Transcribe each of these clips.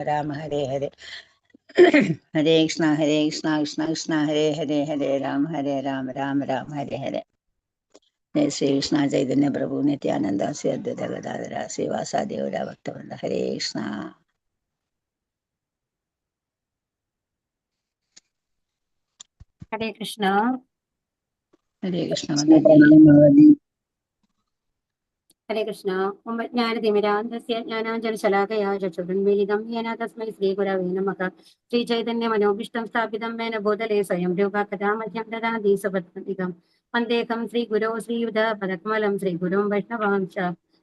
രാമ ഹരേ ഹരേ ഹരേ കൃഷ്ണ കൃഷ്ണ കൃഷ്ണ ഹരേ ഹരേ ഹരേ രാമ രാമ രാമ ഹരേ ഹരേ. ജയ ശ്രീകൃഷ്ണ ചൈതന്യ പ്രഭു നിത്യാനന്ദ ശ്രീ അദ്വൈത ഗദാധര ശ്രീവാസാദി ഭക്തവൃന്ദ. ഹരേ കൃഷ്ണ. ഹരേ കൃഷ്ണ. ഹരേ കൃഷ്ണ. ഹരേ കൃഷ്ണ. ജ്ഞാനതിമിരാന്തസ്യ ജ്ഞാനാഞ്ജനശലാകയാ ചക്ഷുരുന്മീലിതം യേന തസ്മൈ ശ്രീഗുരവേ നമഃ. ശ്രീചൈതന്യ മനോഭീഷ്ടം സ്ഥാപിതം മേന ഭൂതലേ സ്വയം രൂപാ കഥാ മധ്യം ദദാതി സപത്പതികം. വന്ദേഹം ശ്രീഗുരോ ശ്രീയുധ പദകമലം ശ്രീഗുരും വൈഷ്ണവാംശ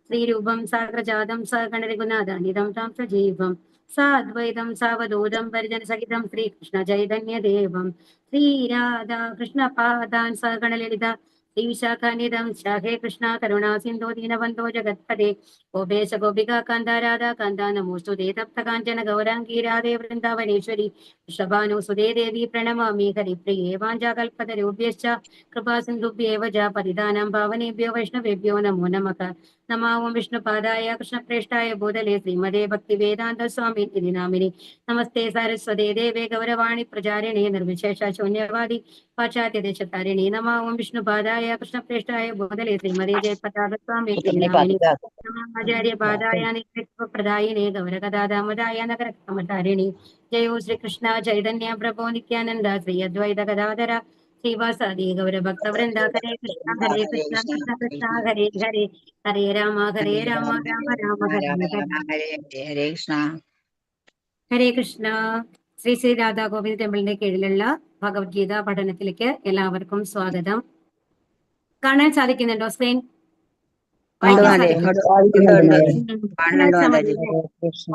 ശ്രീരൂപം സാഗ്രജാതം സഗണരഘുനാഥാനിധം താം സജീവം സാദ്വൈതം സാവധൂതം പരിജനസഹിതം ശ്രീകൃഷ്ണ ചൈതന്യദേവം ശ്രീരാധാ കൃഷ്ണപാദാൻ സഗണലളിത ശ്രീവിശാഖാനിധം ഹേ കൃഷ്ണ കരുണാ സിന്ധോ ദീനബന്ധോ ജഗത്പദേ ഗോപേശ ഗോപികാ കാന്ത രാധാ കാന്ത നമോസ്തുതേ തപ്ത കാഞ്ചന ഗൗരാംഗീ രാധേ വൃന്ദാവനേശ്വരി വൃഷഭാനുസുതേ ദേവി പ്രണമാമി ഹരിപ്രിയേ വാഞ്ചാകൽപതരുഭ്യശ്ച കൃപാ സിന്ധുഭ്യേവ ച പതിതാനാം പാവനേഭ്യോ വൈഷ്ണവേഭ്യോ നമോ നമഃ. നമാവും വിഷ്ണുപാദായ കൃഷ്ണപ്രേഷ്ഠായ ഭൂതലേ ശ്രീമതേ ഭക്തിവേദാന്ത സ്വാമി ഇതി നാമിനി. നമസ്തേ സാരസ്വതേ ദേവേ ഗൗരവാണി പ്രചാരിണേ നിർവിശേഷ ശൂന്യവാദി പാശ്ചാത്യദേശത്താരിണി. നമാവും വിഷ്ണുപാദായ കൃഷ്ണപ്രേഷ്ഠായ ഭൂതലേ ശ്രീമതേ ജയപതാക സ്വാമി ഇതി നാമിനി. ആചാര്യപാദായ നിത്യപ്രദായിനേ ഗൗരകഥാദാമദായ നഗരകമതാരിണി. ജയോ ശ്രീകൃഷ്ണ ചൈതന്യ പ്രഭോ നിത്യാനന്ദ ശ്രീ അദ്വൈത ഗദാധര ശ്രീവാസാദി ഗൗരഭക്തവൃന്ദ. ഹരേ കൃഷ്ണ കൃഷ്ണ കൃഷ്ണ ഹരേ ഹരേ ഹരേ രാമ രാമ രാമ ഹരേ ഹരേ ഹരേ കൃഷ്ണ. ഹരേ കൃഷ്ണ. ശ്രീ ശ്രീ രാധാ ഗോവിന്ദ് ടെമ്പിളിന്റെ കീഴിലുള്ള ഭഗവത്ഗീത പഠനത്തിലേക്ക് എല്ലാവർക്കും സ്വാഗതം. കാണാൻ സാധിക്കുന്നുണ്ടോ സ്ക്രീൻ?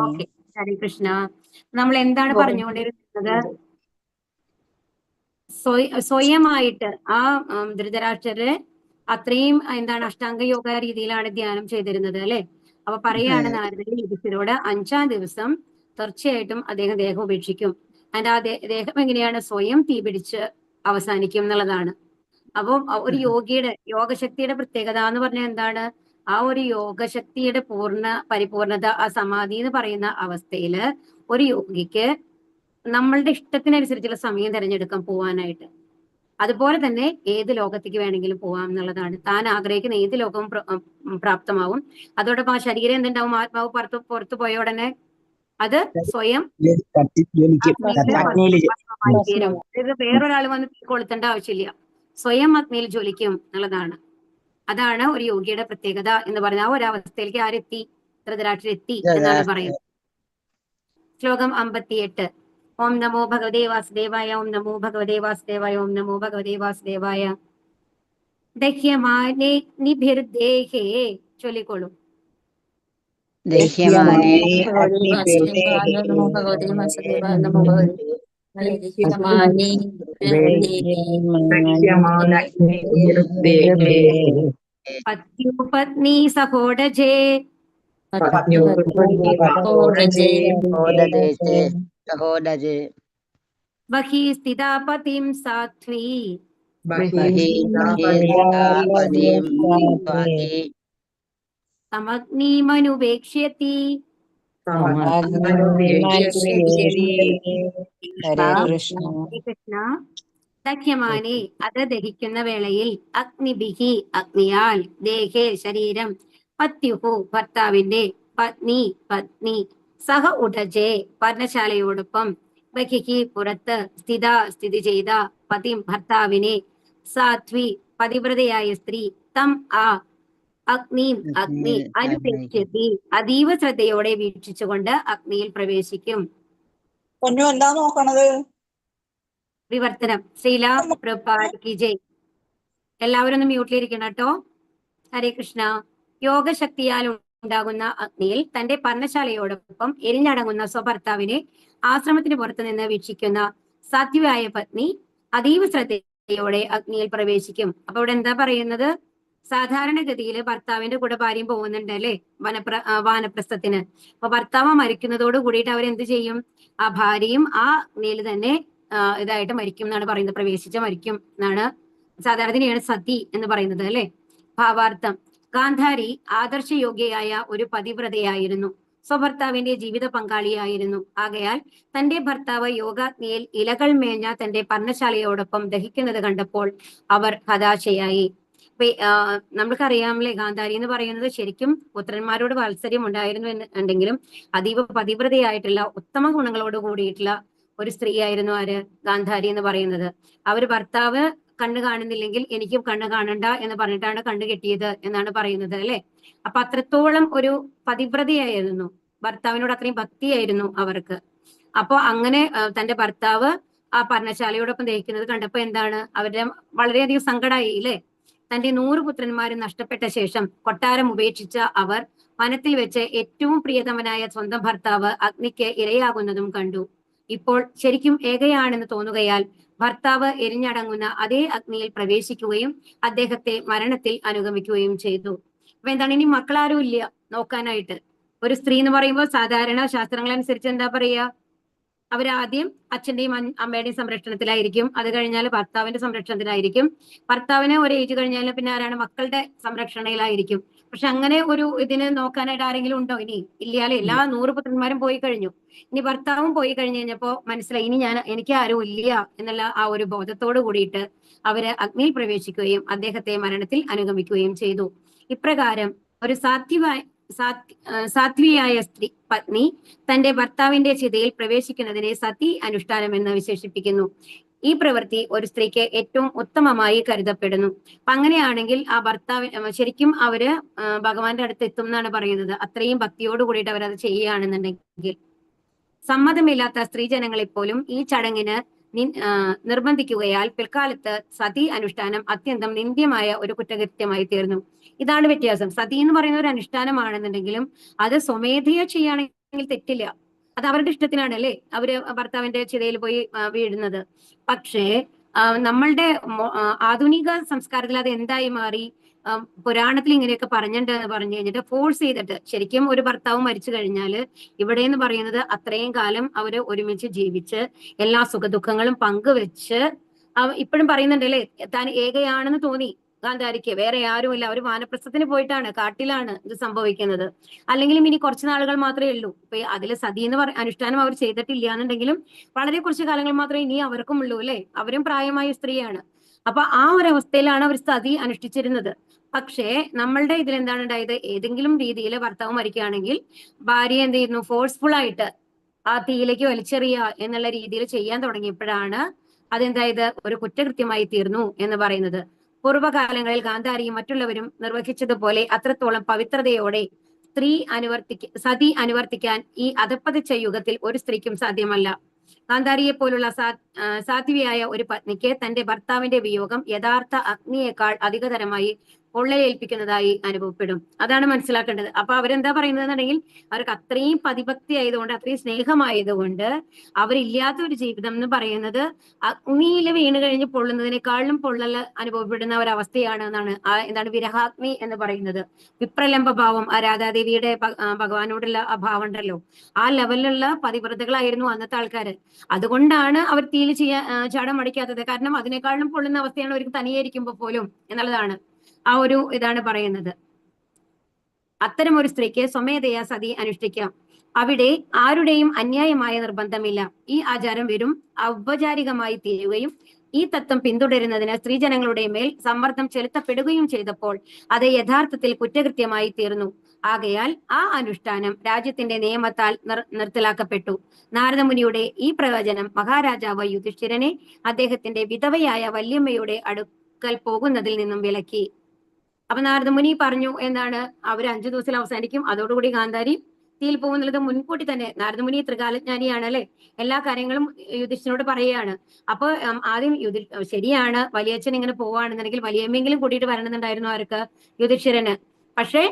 ഓക്കെ. ഹരേ കൃഷ്ണ. നമ്മൾ എന്താണ് പറഞ്ഞുകൊണ്ടിരിക്കുന്നത്? സ്വയമായിട്ട് ആ ധൃതരാഷ്ട്രര് അത്രയും അഷ്ടാംഗ യോഗ രീതിയിലാണ് ധ്യാനം ചെയ്തിരുന്നത് അല്ലെ. അപ്പൊ പറയാണ് നാരദൻ യുധിഷ്ഠിരോട് 5-ാം ദിവസം തീർച്ചയായിട്ടും അദ്ദേഹം ദേഹം ഉപേക്ഷിക്കും. അതിന്റെ ആ ദേഹം എങ്ങനെയാണ്? സ്വയം തീപിടിച്ച് അവസാനിക്കും എന്നുള്ളതാണ്. അപ്പൊ ഒരു യോഗശക്തിയുടെ പ്രത്യേകത എന്ന് പറഞ്ഞാൽ എന്താണ്? ആ ഒരു യോഗശക്തിയുടെ പരിപൂർണത, ആ സമാധി എന്ന് പറയുന്ന അവസ്ഥയില് ഒരു യോഗിക്ക് നമ്മളുടെ ഇഷ്ടത്തിനനുസരിച്ചുള്ള സമയം തിരഞ്ഞെടുക്കാം പോവാനായിട്ട്. അതുപോലെ തന്നെ ഏത് ലോകത്തേക്ക് വേണമെങ്കിലും പോവാം എന്നുള്ളതാണ്. താൻ ആഗ്രഹിക്കുന്ന ഏത് ലോകവും പ്രാപ്തമാവും. അതോടൊപ്പം ആ ശരീരം എന്തുണ്ടാവും? ആത്മാവ് പുറത്തു പോയ ഉടനെ അത് സ്വയം ഇത് വേറൊരാൾ വന്ന് കൊളുത്തേണ്ട ആവശ്യമില്ല, സ്വയം അഗ്നിയിൽ ജ്വലിക്കും എന്നുള്ളതാണ്. അതാണ് ഒരു യോഗിയുടെ പ്രത്യേകത എന്ന് പറഞ്ഞ ആ ഒരു അവസ്ഥയിലേക്ക് ആരെത്തി? ധൃതരാഷ്ട്രർ എത്തി എന്നാണ് പറയുന്നത്. ശ്ലോകം 58. ഓം നമോ ഭഗവതേ വാസുദേവായ. ഓം നമോ ഭഗവതേ വാസുദേവായ. ഓം നമോ ഭഗവതേ വാസുദേവായ. ദഹ്യമാനേ നിഭിർദേഹേ. ചൊല്ലിക്കോളൂ. ദഹ്യമാനേ പത്നി സഹോടജേ ബഹി സ്ഥിതാ പതിം സാധ്വീ സമഗ്നിമനുപേക്ഷ്യതി. കൃഷ്ണ. ദഹ്യമാനെ അത് ദഹിക്കുന്ന വേളയിൽ, അഗ്നിഭിഹി അഗ്നിയാൽ, ദേഹേ ശരീരം, പത്യുഹു ഭർത്താവിന്റെ, പത്നി പത്നി, സഹ ഉടജേ പർണശാലയോടൊപ്പം, ബഹിഹി പുറത്ത്, സ്ഥിത സ്ഥിതി ചെയ്ത, പതിം ഭർത്താവിനെ, സാധ്വി പതിവ്രതയായ സ്ത്രീ, തം ആ അഗ്നി അനുപേക്ഷ്യതി അതീവ ശ്രദ്ധയോടെ വീക്ഷിച്ചുകൊണ്ട് അഗ്നിയിൽ പ്രവേശിക്കും. എന്താ നോക്കണത്? വിവർത്തനം. ശ്രീല പ്രഭുപാദ് കി ജയ്. എല്ലാവരും ഒന്ന് മ്യൂട്ടിലിരിക്കണം കേട്ടോ. ഹരേ കൃഷ്ണ. യോഗശക്തിയാൽ ഉണ്ടാകുന്ന അഗ്നിയിൽ തന്റെ പർണശാലയോടൊപ്പം എരിഞ്ഞടങ്ങുന്ന സ്വഭർത്താവിനെ ആശ്രമത്തിന് പുറത്തു നിന്ന് വീക്ഷിക്കുന്ന സാധ്വിയായ പത്നി അതീവ ശ്രദ്ധയോടെ അഗ്നിയിൽ പ്രവേശിക്കും. അപ്പൊ ഇവിടെ എന്താ പറയുന്നത്? സാധാരണഗതിയിൽ ഭർത്താവിന്റെ കൂടെ ഭാര്യയും പോകുന്നുണ്ട് അല്ലെ വാനപ്രസ്ഥത്തിന്. അപ്പൊ ഭർത്താവ് മരിക്കുന്നതോട് കൂടിയിട്ട് അവരെന്ത് ചെയ്യും? ആ ഭാര്യയും ആ അഗ്നിയിൽ തന്നെ ഇതായിട്ട് മരിക്കും എന്നാണ് പറയുന്നത്. മരിക്കും എന്നാണ് സാധാരണയാണ് സതി എന്ന് പറയുന്നത് അല്ലെ. ഭാവാർത്ഥം: ഗാന്ധാരി ആദർശയോഗ്യയായ ഒരു പതിവ്രതയായിരുന്നു. സ്വഭർത്താവിന്റെ ജീവിത പങ്കാളിയായിരുന്നു. ആകയാൽ തന്റെ ഭർത്താവ് യോഗാഗ്നിയിൽ ഇലകൾ മേഞ്ഞ തന്റെ പർണശാലയോടൊപ്പം ദഹിക്കുന്നത് കണ്ടപ്പോൾ അവർ ഹതാശയായി. നമ്മൾക്കറിയാമല്ലേ, ഗാന്ധാരി എന്ന് പറയുന്നത് ശരിക്കും പുത്രന്മാരോട് വാത്സല്യം ഉണ്ടായിരുന്നു എന്നുണ്ടെങ്കിലും അതീവ പതിവ്രതയായിട്ടുള്ള ഉത്തമ ഗുണങ്ങളോട് കൂടിയിട്ടുള്ള ഒരു സ്ത്രീയായിരുന്നു ആര്, ഗാന്ധാരി എന്ന് പറയുന്നത്. അവര് ഭർത്താവ് കണ്ണ് കാണുന്നില്ലെങ്കിൽ എനിക്കും കണ്ണ് കാണണ്ട എന്ന് പറഞ്ഞിട്ടാണ് കണ്ണ് കെട്ടിയത് എന്നാണ് പറയുന്നത്, അല്ലെ? അപ്പൊ അത്രത്തോളം ഒരു പതിവ്രതയായിരുന്നു, ഭർത്താവിനോട് അത്രയും ഭക്തിയായിരുന്നു അവർക്ക്. അപ്പൊ അങ്ങനെ തന്റെ ഭർത്താവ് ആ പർണശാലയോടൊപ്പം ദഹിക്കുന്നത് കണ്ടപ്പോ എന്താണ്, അവരുടെ വളരെയധികം സങ്കടമായി, ഇല്ലേ? തന്റെ 100 പുത്രന്മാരും നഷ്ടപ്പെട്ട ശേഷം കൊട്ടാരം ഉപേക്ഷിച്ച അവർ വനത്തിൽ വെച്ച് ഏറ്റവും പ്രിയതമനായ സ്വന്തം ഭർത്താവ് അഗ്നിക്ക് ഇരയാകുന്നതും കണ്ടു. ഇപ്പോൾ ശരിക്കും ഏകയാണെന്ന് തോന്നുകയാൽ ഭർത്താവ് എരിഞ്ഞടങ്ങുന്ന അതേ അഗ്നിയിൽ പ്രവേശിക്കുകയും അദ്ദേഹത്തെ മരണത്തിൽ അനുഗമിക്കുകയും ചെയ്തു. അപ്പൊ എന്താണ്, ഇനി മക്കളാരും ഇല്ല നോക്കാനായിട്ട്. ഒരു സ്ത്രീ എന്ന് പറയുമ്പോൾ സാധാരണ ശാസ്ത്രങ്ങളനുസരിച്ച് എന്താ പറയാ, അവരാദ്യം അച്ഛന്റെയും അമ്മയുടെയും സംരക്ഷണത്തിലായിരിക്കും. അത് കഴിഞ്ഞാൽ ഭർത്താവിന്റെ സംരക്ഷണത്തിലായിരിക്കും. ഭർത്താവിന് ഒരു ഏജ് കഴിഞ്ഞാൽ പിന്നെ ആരാണ്, മക്കളുടെ സംരക്ഷണയിലായിരിക്കും. പക്ഷെ അങ്ങനെ ഒരു ഇതിന് നോക്കാനായിട്ട് ആരെങ്കിലും ഉണ്ടോ? ഇനി ഇല്ലാലെ, എല്ലാ 100 പുത്രന്മാരും പോയി കഴിഞ്ഞു. ഇനി ഭർത്താവും പോയി കഴിഞ്ഞു കഴിഞ്ഞപ്പോ മനസ്സിലായി, ഇനി എനിക്ക് ആരും ഇല്ല എന്നുള്ള ആ ഒരു ബോധത്തോട് കൂടിയിട്ട് അവര് അഗ്നിയിൽ പ്രവേശിക്കുകയും അദ്ദേഹത്തെ മരണത്തിൽ അനുഗമിക്കുകയും ചെയ്തു. ഇപ്രകാരം ഒരു സാത്വിയായ സ്ത്രീ പത്നി തന്റെ ഭർത്താവിന്റെ ചിതയിൽ പ്രവേശിക്കുന്നതിനെ സതി അനുഷ്ഠാനം എന്ന് വിശേഷിപ്പിക്കുന്നു. ഈ പ്രവൃത്തി ഒരു സ്ത്രീക്ക് ഏറ്റവും ഉത്തമമായി കരുതപ്പെടുന്നു. അപ്പൊ അങ്ങനെയാണെങ്കിൽ ആ ഭർത്താവ് ശരിക്കും അവര് ഭഗവാന്റെ അടുത്ത് എത്തും എന്നാണ് പറയുന്നത്. അത്രയും ഭക്തിയോട് കൂടിയിട്ട് അവരത് ചെയ്യുകയാണെന്നുണ്ടെങ്കിൽ. സമ്മതമില്ലാത്ത സ്ത്രീജനങ്ങളെ പോലും ഈ ചടങ്ങിന് നിർബന്ധിക്കുകയാൽ പിൽക്കാലത്ത് സതി അനുഷ്ഠാനം അത്യന്തം നിന്ദ്യമായ ഒരു കുറ്റകൃത്യമായി തീർന്നു. ഇതാണ് വ്യത്യാസം. സതി എന്ന് പറയുന്ന ഒരു അനുഷ്ഠാനമാണെന്നുണ്ടെങ്കിലും അത് സ്വമേധയാ ചെയ്യുകയാണെങ്കിൽ തെറ്റില്ല, അത് അവരുടെ ഇഷ്ടത്തിനാണ്, അല്ലെ? അവര് ഭർത്താവിന്റെ ചിതയിൽ പോയി വീഴുന്നത്. പക്ഷേ നമ്മളുടെ ആധുനിക സംസ്കാരത്തിൽ അത് എന്തായി മാറി, പുരാണത്തിൽ ഇങ്ങനെയൊക്കെ പറഞ്ഞിട്ടുണ്ട് എന്ന് പറഞ്ഞു കഴിഞ്ഞിട്ട് ഫോഴ്സ് ചെയ്തിട്ട്, ശരിക്കും ഒരു ഭർത്താവ് മരിച്ചു കഴിഞ്ഞാൽ ഇവിടെ എന്ന് പറയുന്നത് അത്രയും കാലം അവര് ഒരുമിച്ച് ജീവിച്ച് എല്ലാ സുഖദുഃഖങ്ങളും പങ്കുവെച്ച് ഇപ്പോഴും പറയുന്നുണ്ടല്ലേ, താൻ ഏകയാണെന്ന് തോന്നി ഗാന്ധാരിക്ക്, വേറെ ആരുമില്ല, അവർ വാനപ്രസ്ഥത്തിന് പോയിട്ടാണ്, കാട്ടിലാണ് ഇത് സംഭവിക്കുന്നത്. അല്ലെങ്കിലും ഇനി കുറച്ച് നാളുകൾ മാത്രമേ ഉള്ളൂ. ഇപ്പൊ അതിൽ സതി എന്ന് അനുഷ്ഠാനം അവർ ചെയ്തിട്ടില്ല എന്നുണ്ടെങ്കിലും വളരെ കുറച്ച് കാലങ്ങൾ മാത്രമേ ഇനി അവർക്കും ഉള്ളൂ, അല്ലെ? അവരും പ്രായമായ സ്ത്രീയാണ്. അപ്പൊ ആ ഒരു അവസ്ഥയിലാണ് അവർ സതി അനുഷ്ഠിച്ചിരുന്നത്. പക്ഷേ നമ്മളുടെ ഇതിൽ എന്താണ് ഉണ്ടായത്, ഏതെങ്കിലും രീതിയിൽ ഭർത്താവ് മരിക്കുകയാണെങ്കിൽ ഭാര്യ എന്ത് ചെയ്യുന്നു, ഫോഴ്സ്ഫുൾ ആയിട്ട് ആ തീയിലേക്ക് വലിച്ചെറിയുക എന്നുള്ള രീതിയിൽ ചെയ്യാൻ തുടങ്ങിയപ്പോഴാണ് അതെന്തായത്, ഒരു കുറ്റകൃത്യമായി തീർന്നു എന്ന് പറയുന്നത്. പൂർവ്വകാലങ്ങളിൽ ഗാന്ധാരിയും മറ്റുള്ളവരും നിർവഹിച്ചതുപോലെ അത്രത്തോളം പവിത്രതയോടെ സതി അനുവർത്തിക്കാൻ ഈ അധപ്പതിച്ച യുഗത്തിൽ ഒരു സ്ത്രീക്കും സാധ്യമല്ല. ഗാന്ധാരിയെ പോലുള്ള സാധ്വിയായ ഒരു പത്നിക്ക് തന്റെ ഭർത്താവിന്റെ വിയോഗം യഥാർത്ഥ അഗ്നിയേക്കാൾ അധികതരമായി പൊള്ളലേൽപ്പിക്കുന്നതായി അനുഭവപ്പെടും. അതാണ് മനസ്സിലാക്കേണ്ടത്. അപ്പൊ അവരെന്താ പറയുന്നതെന്നുണ്ടെങ്കിൽ അവർക്ക് അത്രയും പ്രതിഭക്തി ആയതുകൊണ്ട്, അത്രയും സ്നേഹമായതുകൊണ്ട് അവരില്ലാത്ത ഒരു ജീവിതം എന്ന് പറയുന്നത് അഗ്നിയിൽ വീണ് കഴിഞ്ഞ് പൊള്ളുന്നതിനേക്കാളും പൊള്ളൽ അനുഭവപ്പെടുന്ന ഒരവസ്ഥയാണ് എന്നാണ് എന്താണ് വിരഹാഗ്നി എന്ന് പറയുന്നത്. വിപ്രലംബ ഭാവം, ആ രാധാദേവിയുടെ ഭഗവാനോടുള്ള ആ ഭാവം ഉണ്ടല്ലോ, ആ ലെവലിലുള്ള പതിവ്രതകളായിരുന്നു അന്നത്തെ ആൾക്കാര്. അതുകൊണ്ടാണ് അവർ തീയിൽ ചാടാൻ മടിക്കാത്തത്. കാരണം അതിനേക്കാളും പൊള്ളുന്ന അവസ്ഥയാണ് അവർക്ക് തനിയായിരിക്കുമ്പോൾ പോലും എന്നുള്ളതാണ് ആ ഒരു ഇതാണ് പറയുന്നത്. അത്തരം ഒരു സ്ത്രീക്ക് സ്വമേധയാ സതി അനുഷ്ഠിക്കാം. അവിടെ ആരുടെയും അന്യായമായ നിർബന്ധമില്ല. ഈ ആചാരം വെറും ഔപചാരികമായി തീരുകയും ഈ തത്വം പിന്തുടരുന്നതിന് സ്ത്രീജനങ്ങളുടെ മേൽ സമ്മർദ്ദം ചെലുത്തപ്പെടുകയും ചെയ്തപ്പോൾ അത് യഥാർത്ഥത്തിൽ കുറ്റകൃത്യമായി തീർന്നു. ആകയാൽ ആ അനുഷ്ഠാനം രാജ്യത്തിന്റെ നിയമത്താൽ നിർത്തലാക്കപ്പെട്ടു. നാരദമുനിയുടെ ഈ പ്രവചനം മഹാരാജാവ് യുധിഷ്ഠിരനെ അദ്ദേഹത്തിന്റെ വിധവയായ വല്യമ്മയുടെ അടുക്കൽ പോകുന്നതിൽ നിന്നും വിലക്കി. അപ്പൊ നാരദമുനി പറഞ്ഞു എന്താണ്, അവർ 5 ദിവസത്തിൽ അവസാനിക്കും, അതോടുകൂടി ഗാന്ധാരി തീയിൽ പോകുന്നുള്ളത് മുൻകൂട്ടി തന്നെ. നാരദമുനി ത്രികാലജ്ഞാനിയാണ്, അല്ലെ? എല്ലാ കാര്യങ്ങളും യുധിഷ്ഠിരനോട് പറയുകയാണ്. അപ്പൊ ആദ്യം ശരിയാണ്, വലിയച്ഛൻ ഇങ്ങനെ പോവുകയാണെന്നുണ്ടെങ്കിൽ വലിയമ്മയെങ്കിലും കൂട്ടിയിട്ട് വരണമെന്നുണ്ടായിരുന്നു ആർക്ക്, യുധിഷ്ഠിരന്. പക്ഷേ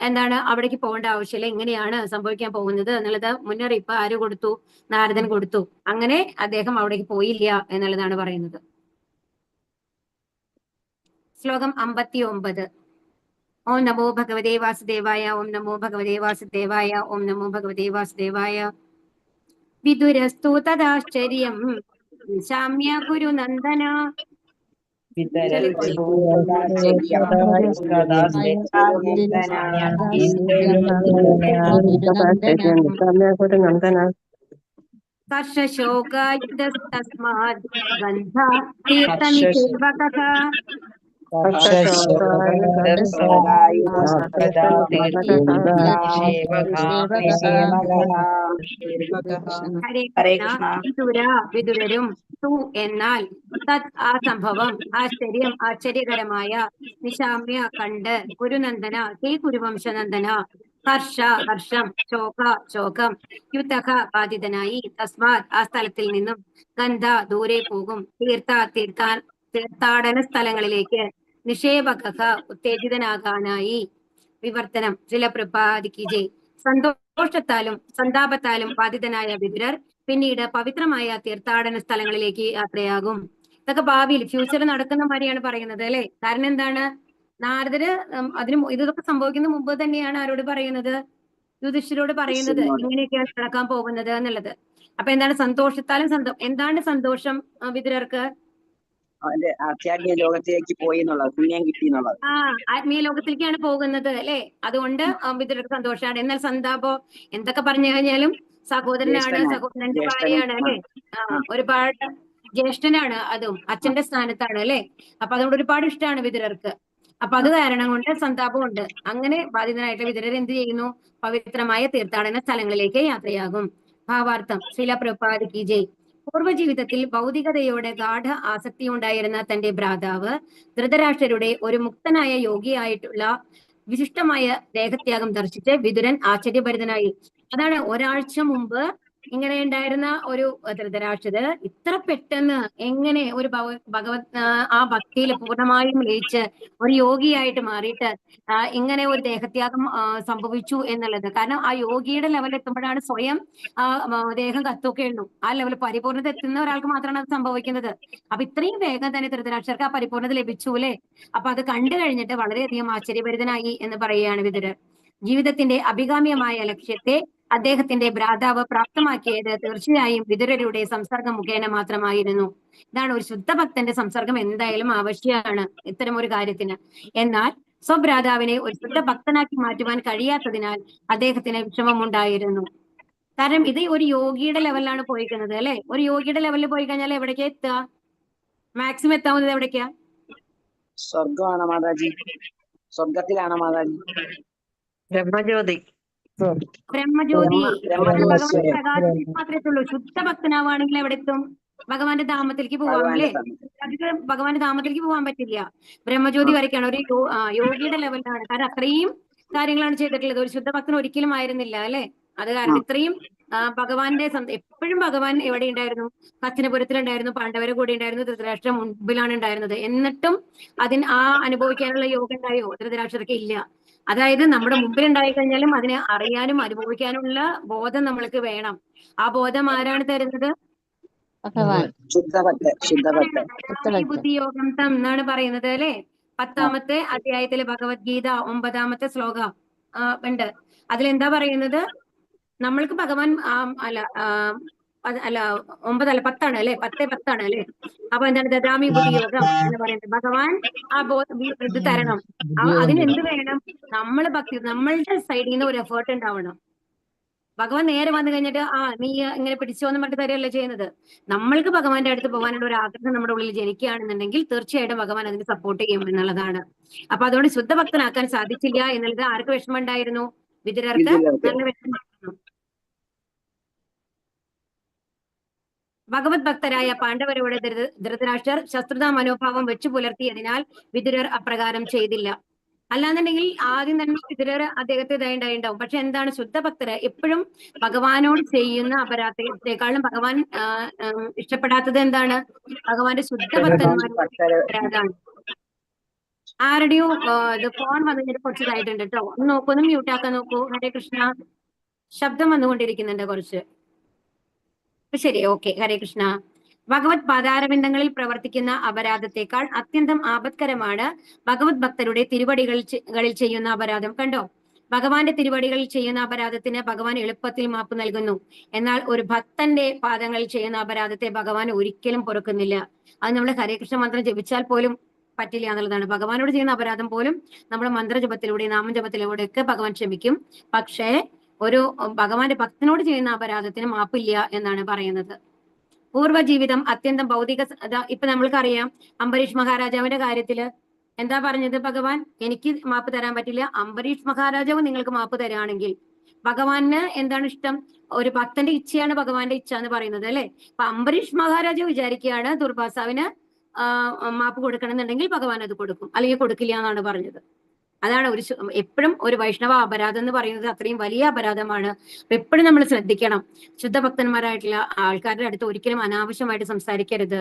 എന്താണ്, അവിടേക്ക് പോകേണ്ട ആവശ്യമില്ല, ഇങ്ങനെയാണ് സംഭവിക്കാൻ പോകുന്നത് എന്നുള്ളത് മുന്നറിയിപ്പ് ആര് കൊടുത്തു, നാരദൻ കൊടുത്തു. അങ്ങനെ അദ്ദേഹം അവിടേക്ക് പോയില്ല എന്നുള്ളതാണ് പറയുന്നത്. ശ്ലോകം 59. ഓം നമോ ഭഗവതേ വാസുദേവായ, ഓം നമോ ഭഗവതേ വാസുദേവായ, ഓം നമോ ഭഗവതേ വാസുദേവായ. വിദുരസ്തു തദാശ്ചര്യം ശാമ്യ ഗുരുനന്ദന കർഷശോകായുധസ്തസ്മാത് ഗന്ധ തീർത്ഥനിഷേവകഃ ഹരേ കൃഷ്ണ. വിദുരരും തു എന്നാൽ തത് ആ സംഭവം ആശ്ചര്യം ആശ്ചര്യകരമായ നിശാമ്യ കണ്ട് കുരുനന്ദന ഹേ കുരുവംശനന്ദന ഹർഷം ശോകം യുതക ബാധിതനായി തസ്മാത് ആ സ്ഥലത്തിൽ നിന്നും ഗന്ധ ദൂരെ പോകും തീർത്ഥാടന സ്ഥലങ്ങളിലേക്ക് നിഷേവക ഉത്തേജിതനാകാനായി വിവർത്തനം ചില പ്രപാദിക്കിജെ സന്തോഷത്താലും സന്താപത്താലും ബാധിതനായ വിദുരർ പിന്നീട് പവിത്രമായ തീർത്ഥാടന സ്ഥലങ്ങളിലേക്ക് യാത്രയാകും. ഇതൊക്കെ ഭാവിയിൽ ഫ്യൂച്ചറിൽ നടക്കുന്ന മാതിരിയാണ് പറയുന്നത് അല്ലെ. കാരണം എന്താണ്, നാരദര് ഇതൊക്കെ സംഭവിക്കുന്ന മുമ്പ് തന്നെയാണ് ആരോട് പറയുന്നത്, യുധിഷ്ഠിരോട് പറയുന്നത് ഇങ്ങനെയൊക്കെയാണ് നടക്കാൻ പോകുന്നത് എന്നുള്ളത്. അപ്പൊ എന്താണ് സന്തോഷത്താലും എന്താണ് സന്തോഷം വിദുരർക്ക്? ആധ്യാത്മിക ലോകത്തിലേക്ക് പോയി എന്നുള്ളത്, പുണ്യം കിട്ടി എന്നുള്ളത്. ആത്മീയ ലോകത്തിലേക്കാണ് പോകുന്നത് അല്ലെ. അതുകൊണ്ട് വിദുരർക്ക് സന്തോഷമാണ്. എന്നാൽ സന്താപോ എന്തൊക്കെ പറഞ്ഞു കഴിഞ്ഞാലും സഹോദരനാണ്, സഹോദരന്റെ ഭാര്യയാണ് അല്ലെ. ഒരുപാട് ജ്യേഷ്ഠനാണ്, അതും അച്ഛന്റെ സ്ഥാനത്താണ് അല്ലെ. അപ്പൊ അതുകൊണ്ട് ഒരുപാട് ഇഷ്ടമാണ് വിദുരർക്ക്. അപ്പൊ അത് കാരണം കൊണ്ട് സന്താപമുണ്ട്. അങ്ങനെ ബാധിതനായിട്ട് വിദുരർ എന്ത് ചെയ്യുന്നു? പവിത്രമായ തീർത്ഥാടന സ്ഥലങ്ങളിലേക്ക് യാത്രയാകും. ഭാവാർത്ഥം ശ്രീല പ്രഭുപാദ് കി ജയ്. പൂർവ്വജീവിതത്തിൽ ഭൗതികതയോട് ഗാഠ ആസക്തി ഉണ്ടായിരുന്ന തന്റെ ഭ്രാതാവ് ധൃതരാഷ്ട്രരുടെ ഒരു മുക്തനായ യോഗിയായിട്ടുള്ള വിശിഷ്ടമായ ദേഹത്യാഗം ദർശിച്ച് വിദുരൻ ആശ്ചര്യഭരിതനായി. അതാണ് ഒരാഴ്ച മുമ്പ് ഇങ്ങനെ ഉണ്ടായിരുന്ന ഒരു ധൃതരാഷ്ട്രര് ഇത്ര പെട്ടെന്ന് എങ്ങനെ ഒരു ഭഗവത് ആ ഭക്തിയിൽ പൂർണ്ണമായും ലയിച്ച് ഒരു യോഗിയായിട്ട് മാറിയിട്ട് ഇങ്ങനെ ഒരു ദേഹത്യാഗം സംഭവിച്ചു എന്നുള്ളത്. കാരണം ആ യോഗിയുടെ ലെവലിൽ എത്തുമ്പോഴാണ് സ്വയം ആ ദേഹം കത്തൊക്കെ ഉള്ളൂ. ആ ലെവൽ പരിപൂർണത എത്തുന്ന ഒരാൾക്ക് മാത്രമാണ് അത് സംഭവിക്കുന്നത്. അപ്പൊ ഇത്രയും വേഗം തന്നെ ധൃതരാഷ്ട്രർക്ക് ആ പരിപൂർണത ലഭിച്ചു അല്ലെ. അപ്പൊ അത് കണ്ടു കഴിഞ്ഞിട്ട് വളരെയധികം ആശ്ചര്യഭരിതനായി എന്ന് പറയുകയാണ് വിദുരർ. ജീവിതത്തിന്റെ അഭികാമ്യമായ ലക്ഷ്യത്തെ അദ്ദേഹത്തിന്റെ ഭ്രാതാവ് പ്രാപ്തമാക്കിയത് തീർച്ചയായും വിദുരരുടെ സംസർഗം മുഖേന മാത്രമായിരുന്നു. ഇതാണ് ഒരു ശുദ്ധഭക്തന്റെ സംസർഗം എന്തായാലും ആവശ്യമാണ് ഇത്തരം ഒരു കാര്യത്തിന്. എന്നാൽ സ്വഭ്രാതാവിനെ ഒരു ശുദ്ധഭക്തനാക്കി മാറ്റുവാൻ കഴിയാത്തതിനാൽ അദ്ദേഹത്തിന് വിഷമമുണ്ടായിരുന്നു. കാരണം ഇത് ഒരു യോഗിയുടെ ലെവലിലാണ് പോയിരിക്കുന്നത് അല്ലെ. ഒരു യോഗിയുടെ ലെവലിൽ പോയി കഴിഞ്ഞാൽ എവിടേക്കാ എത്തുക? മാക്സിമം എത്താവുന്നത് എവിടേക്കാ? സ്വർഗമാണ് മാതാജി, സ്വർഗത്തിലാണ് മാതാജി. ബ്രഹ്മജ്യോതി. ഭഗവാന്റെ പ്രകാശത്തിൽ മാത്രമേ ഉള്ളൂ. ശുദ്ധ ഭക്തനാവാണെങ്കിൽ എവിടെ എത്തും? ഭഗവാന്റെ ധാമത്തിലേക്ക് പോവാം അല്ലേ. അത് ഭഗവാന്റെ ധാമത്തിലേക്ക് പോകാൻ പറ്റില്ല. ബ്രഹ്മജ്യോതി വരയ്ക്കാണ് ഒരു യോഗിയുടെ ലെവലിലാണ്. കാരണം അത്രയും കാര്യങ്ങളാണ് ചെയ്തിട്ടുള്ളത്. ഒരു ശുദ്ധ ഭക്തൻ ഒരിക്കലും ആയിരുന്നില്ല അല്ലെ. അത് കാരണം ഇത്രയും ഭഗവാന്റെ എപ്പോഴും ഭഗവാൻ എവിടെ ഉണ്ടായിരുന്നു? ഹസ്തിനപുരത്തിലുണ്ടായിരുന്നു, പാണ്ഡവരെ കൂടെ ഉണ്ടായിരുന്നു, ധൃതരാഷ്ട്രം മുൻപിലാണ് ഉണ്ടായിരുന്നത്. എന്നിട്ടും അനുഭവിക്കാനുള്ള യോഗം ഉണ്ടായോ? ധൃതരാഷ്ട്രർക്ക് ഇല്ല. അതായത് നമ്മുടെ മുമ്പിൽ ഉണ്ടായി കഴിഞ്ഞാലും അതിനെ അറിയാനും അനുഭവിക്കാനുള്ള ബോധം നമ്മൾക്ക് വേണം. ആ ബോധം ആരാണ് തരുന്നത്? ബുദ്ധിയോഗം തം എന്നാണ് പറയുന്നത് അല്ലെ. 10ാമത്തെ അധ്യായത്തിലെ ഭഗവത്ഗീത 9ാമത്തെ ശ്ലോകം ഉണ്ട്. അതിലെന്താ പറയുന്നത്? നമ്മൾക്ക് ഭഗവാൻ 10 അല്ലെ. 10 അല്ലെ. അപ്പൊ എന്താണ് ദദാമി ബുദ്ധിയോഗം എന്ന് പറയുന്നത്? ഭഗവാൻ ആ ഇത് തരണം. അതിനെന്ത് വേണം? നമ്മളുടെ സൈഡിൽ നിന്ന് ഒരു എഫേർട്ട് ഉണ്ടാവണം. ഭഗവാൻ നേരെ വന്നു കഴിഞ്ഞിട്ട് നീ ഇങ്ങനെ പിടിച്ചോന്ന് പറഞ്ഞിട്ട് തരികയല്ല ചെയ്യുന്നത്. നമ്മൾക്ക് ഭഗവാന്റെ അടുത്ത് പോകാനുള്ള ഒരു ആഗ്രഹം നമ്മുടെ ഉള്ളിൽ ജനിക്കുകയാണെന്നുണ്ടെങ്കിൽ തീർച്ചയായിട്ടും ഭഗവാൻ അതിന് സപ്പോർട്ട് ചെയ്യും എന്നുള്ളതാണ്. അപ്പൊ അതുകൊണ്ട് ശുദ്ധഭക്തനാക്കാൻ സാധിച്ചില്ല എന്നുള്ളത് ആർക്ക് വിഷമം ഉണ്ടായിരുന്നു? വിദുരർക്ക് നല്ല വിഷമമായിരുന്നു. ഭഗവത് ഭക്തരായ പാണ്ഡവരോട് ധൃതരാഷ്ട്രർ ശത്രുതാ മനോഭാവം വെച്ചു പുലർത്തിയതിനാൽ വിദുരർ അപ്രകാരം ചെയ്തില്ല. അല്ലാന്നുണ്ടെങ്കിൽ ആദ്യം തന്നെ വിദുരർ അദ്ദേഹത്തെ ഇതായിട്ടുണ്ടാവും. പക്ഷെ എന്താണ്, ശുദ്ധഭക്തര് എപ്പോഴും ഭഗവാനോട് ചെയ്യുന്ന അപരാധത്തെക്കാളും ഭഗവാൻ ഇഷ്ടപ്പെടാത്തത് എന്താണ്? ഭഗവാന്റെ ശുദ്ധഭക്തന്മാരാണ്. ആരുടെയോ ഫോൺ വന്നിട്ട് കുറച്ചതായിട്ടുണ്ട് കേട്ടോ. ഒന്ന് നോക്കൂ, ഒന്ന് മ്യൂട്ടാക്കാൻ നോക്കൂ. ഹരേ കൃഷ്ണ. ശബ്ദം വന്നുകൊണ്ടിരിക്കുന്നുണ്ട് കുറച്ച്. ശരി, ഓക്കെ. ഹരേ കൃഷ്ണ. ഭഗവത് പാദാരവിന്ദങ്ങളിൽ പ്രവർത്തിക്കുന്ന അപരാധത്തെക്കാൾ അത്യന്തം ആപത്കരമാണ് ഭഗവത് ഭക്തരുടെ തിരുവടികളിൽ ചെയ്യുന്ന അപരാധം. കണ്ടോ, ഭഗവാന്റെ തിരുവടികളിൽ ചെയ്യുന്ന അപരാധത്തിന് ഭഗവാൻ എളുപ്പത്തിൽ മാപ്പ് നൽകുന്നു. എന്നാൽ ഒരു ഭക്തന്റെ പാദങ്ങളിൽ ചെയ്യുന്ന അപരാധത്തെ ഭഗവാൻ ഒരിക്കലും പൊറുക്കുന്നില്ല. അത് നമ്മൾ ഹരേ കൃഷ്ണ മന്ത്രം ജപിച്ചാൽ പോലും പറ്റില്ല എന്നുള്ളതാണ്. ഭഗവാനോട് ചെയ്യുന്ന അപരാധം പോലും നമ്മുടെ മന്ത്രജപത്തിലൂടെ നാമജപത്തിലൂടെ ഒക്കെ ഭഗവാൻ ക്ഷമിക്കും. പക്ഷേ ഒരു ഭഗവാന്റെ ഭക്തനോട് ചെയ്യുന്ന അപരാധത്തിന് മാപ്പില്ല എന്നാണ് പറയുന്നത്. പൂർവ്വജീവിതം അത്യന്തം ഭൗതിക ഇപ്പൊ നമ്മൾക്കറിയാം അംബരീഷ് മഹാരാജാവിന്റെ കാര്യത്തില് എന്താ പറഞ്ഞത് ഭഗവാൻ? എനിക്ക് മാപ്പ് തരാൻ പറ്റില്ല. അംബരീഷ് മഹാരാജാവ് നിങ്ങൾക്ക് മാപ്പ് തരാണെങ്കിൽ ഭഗവാന് എന്താണ് ഇഷ്ടം? ഒരു ഭക്തന്റെ ഇച്ഛയാണ് ഭഗവാന്റെ ഇച്ഛ എന്ന് പറയുന്നത് അല്ലെ. അപ്പൊ അംബരീഷ് മഹാരാജാവ് വിചാരിക്കുകയാണ് ദുർവാസാവിന് മാപ്പ് കൊടുക്കണമെന്നുണ്ടെങ്കിൽ ഭഗവാൻ അത് കൊടുക്കും, അല്ലെങ്കിൽ കൊടുക്കില്ല എന്നാണ് പറഞ്ഞത്. അതാണ് എപ്പോഴും ഒരു വൈഷ്ണവ അപരാധം എന്ന് പറയുന്നത് അത്രയും വലിയ അപരാധമാണ്. അപ്പൊ എപ്പോഴും നമ്മൾ ശ്രദ്ധിക്കണം. ശുദ്ധഭക്തന്മാരായിട്ടുള്ള ആൾക്കാരുടെ അടുത്ത് ഒരിക്കലും അനാവശ്യമായിട്ട് സംസാരിക്കരുത്.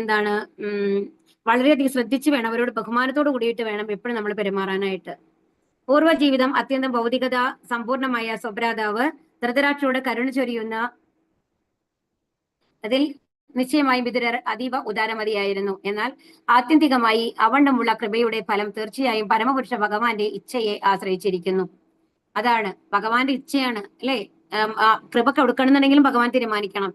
എന്താണ് വളരെയധികം ശ്രദ്ധിച്ചു വേണം, അവരോട് ബഹുമാനത്തോട് കൂടിയിട്ട് വേണം എപ്പോഴും നമ്മൾ പെരുമാറാനായിട്ട്. പൂർവ്വജീവിതം അത്യന്തം ഭൗതികത സമ്പൂർണമായ സ്വഭ്രാതാവ് ധൃതരാഷ്ട്രയോട് കരുണ ചൊരിയുന്ന അതിൽ നിശ്ചയമായും വിതുരർ അതീവ ഉദാരമതിയായിരുന്നു. എന്നാൽ ആത്യന്തികമായി അവണ്ണമുള്ള കൃപയുടെ ഫലം തീർച്ചയായും പരമപുരുഷ ഭഗവാന്റെ ഇച്ഛയെ ആശ്രയിച്ചിരിക്കുന്നു. അതാണ് ഭഗവാന്റെ ഇച്ഛയാണ് അല്ലെ. കൃപ കൊടുക്കണമെന്നുണ്ടെങ്കിലും ഭഗവാൻ തീരുമാനിക്കണം.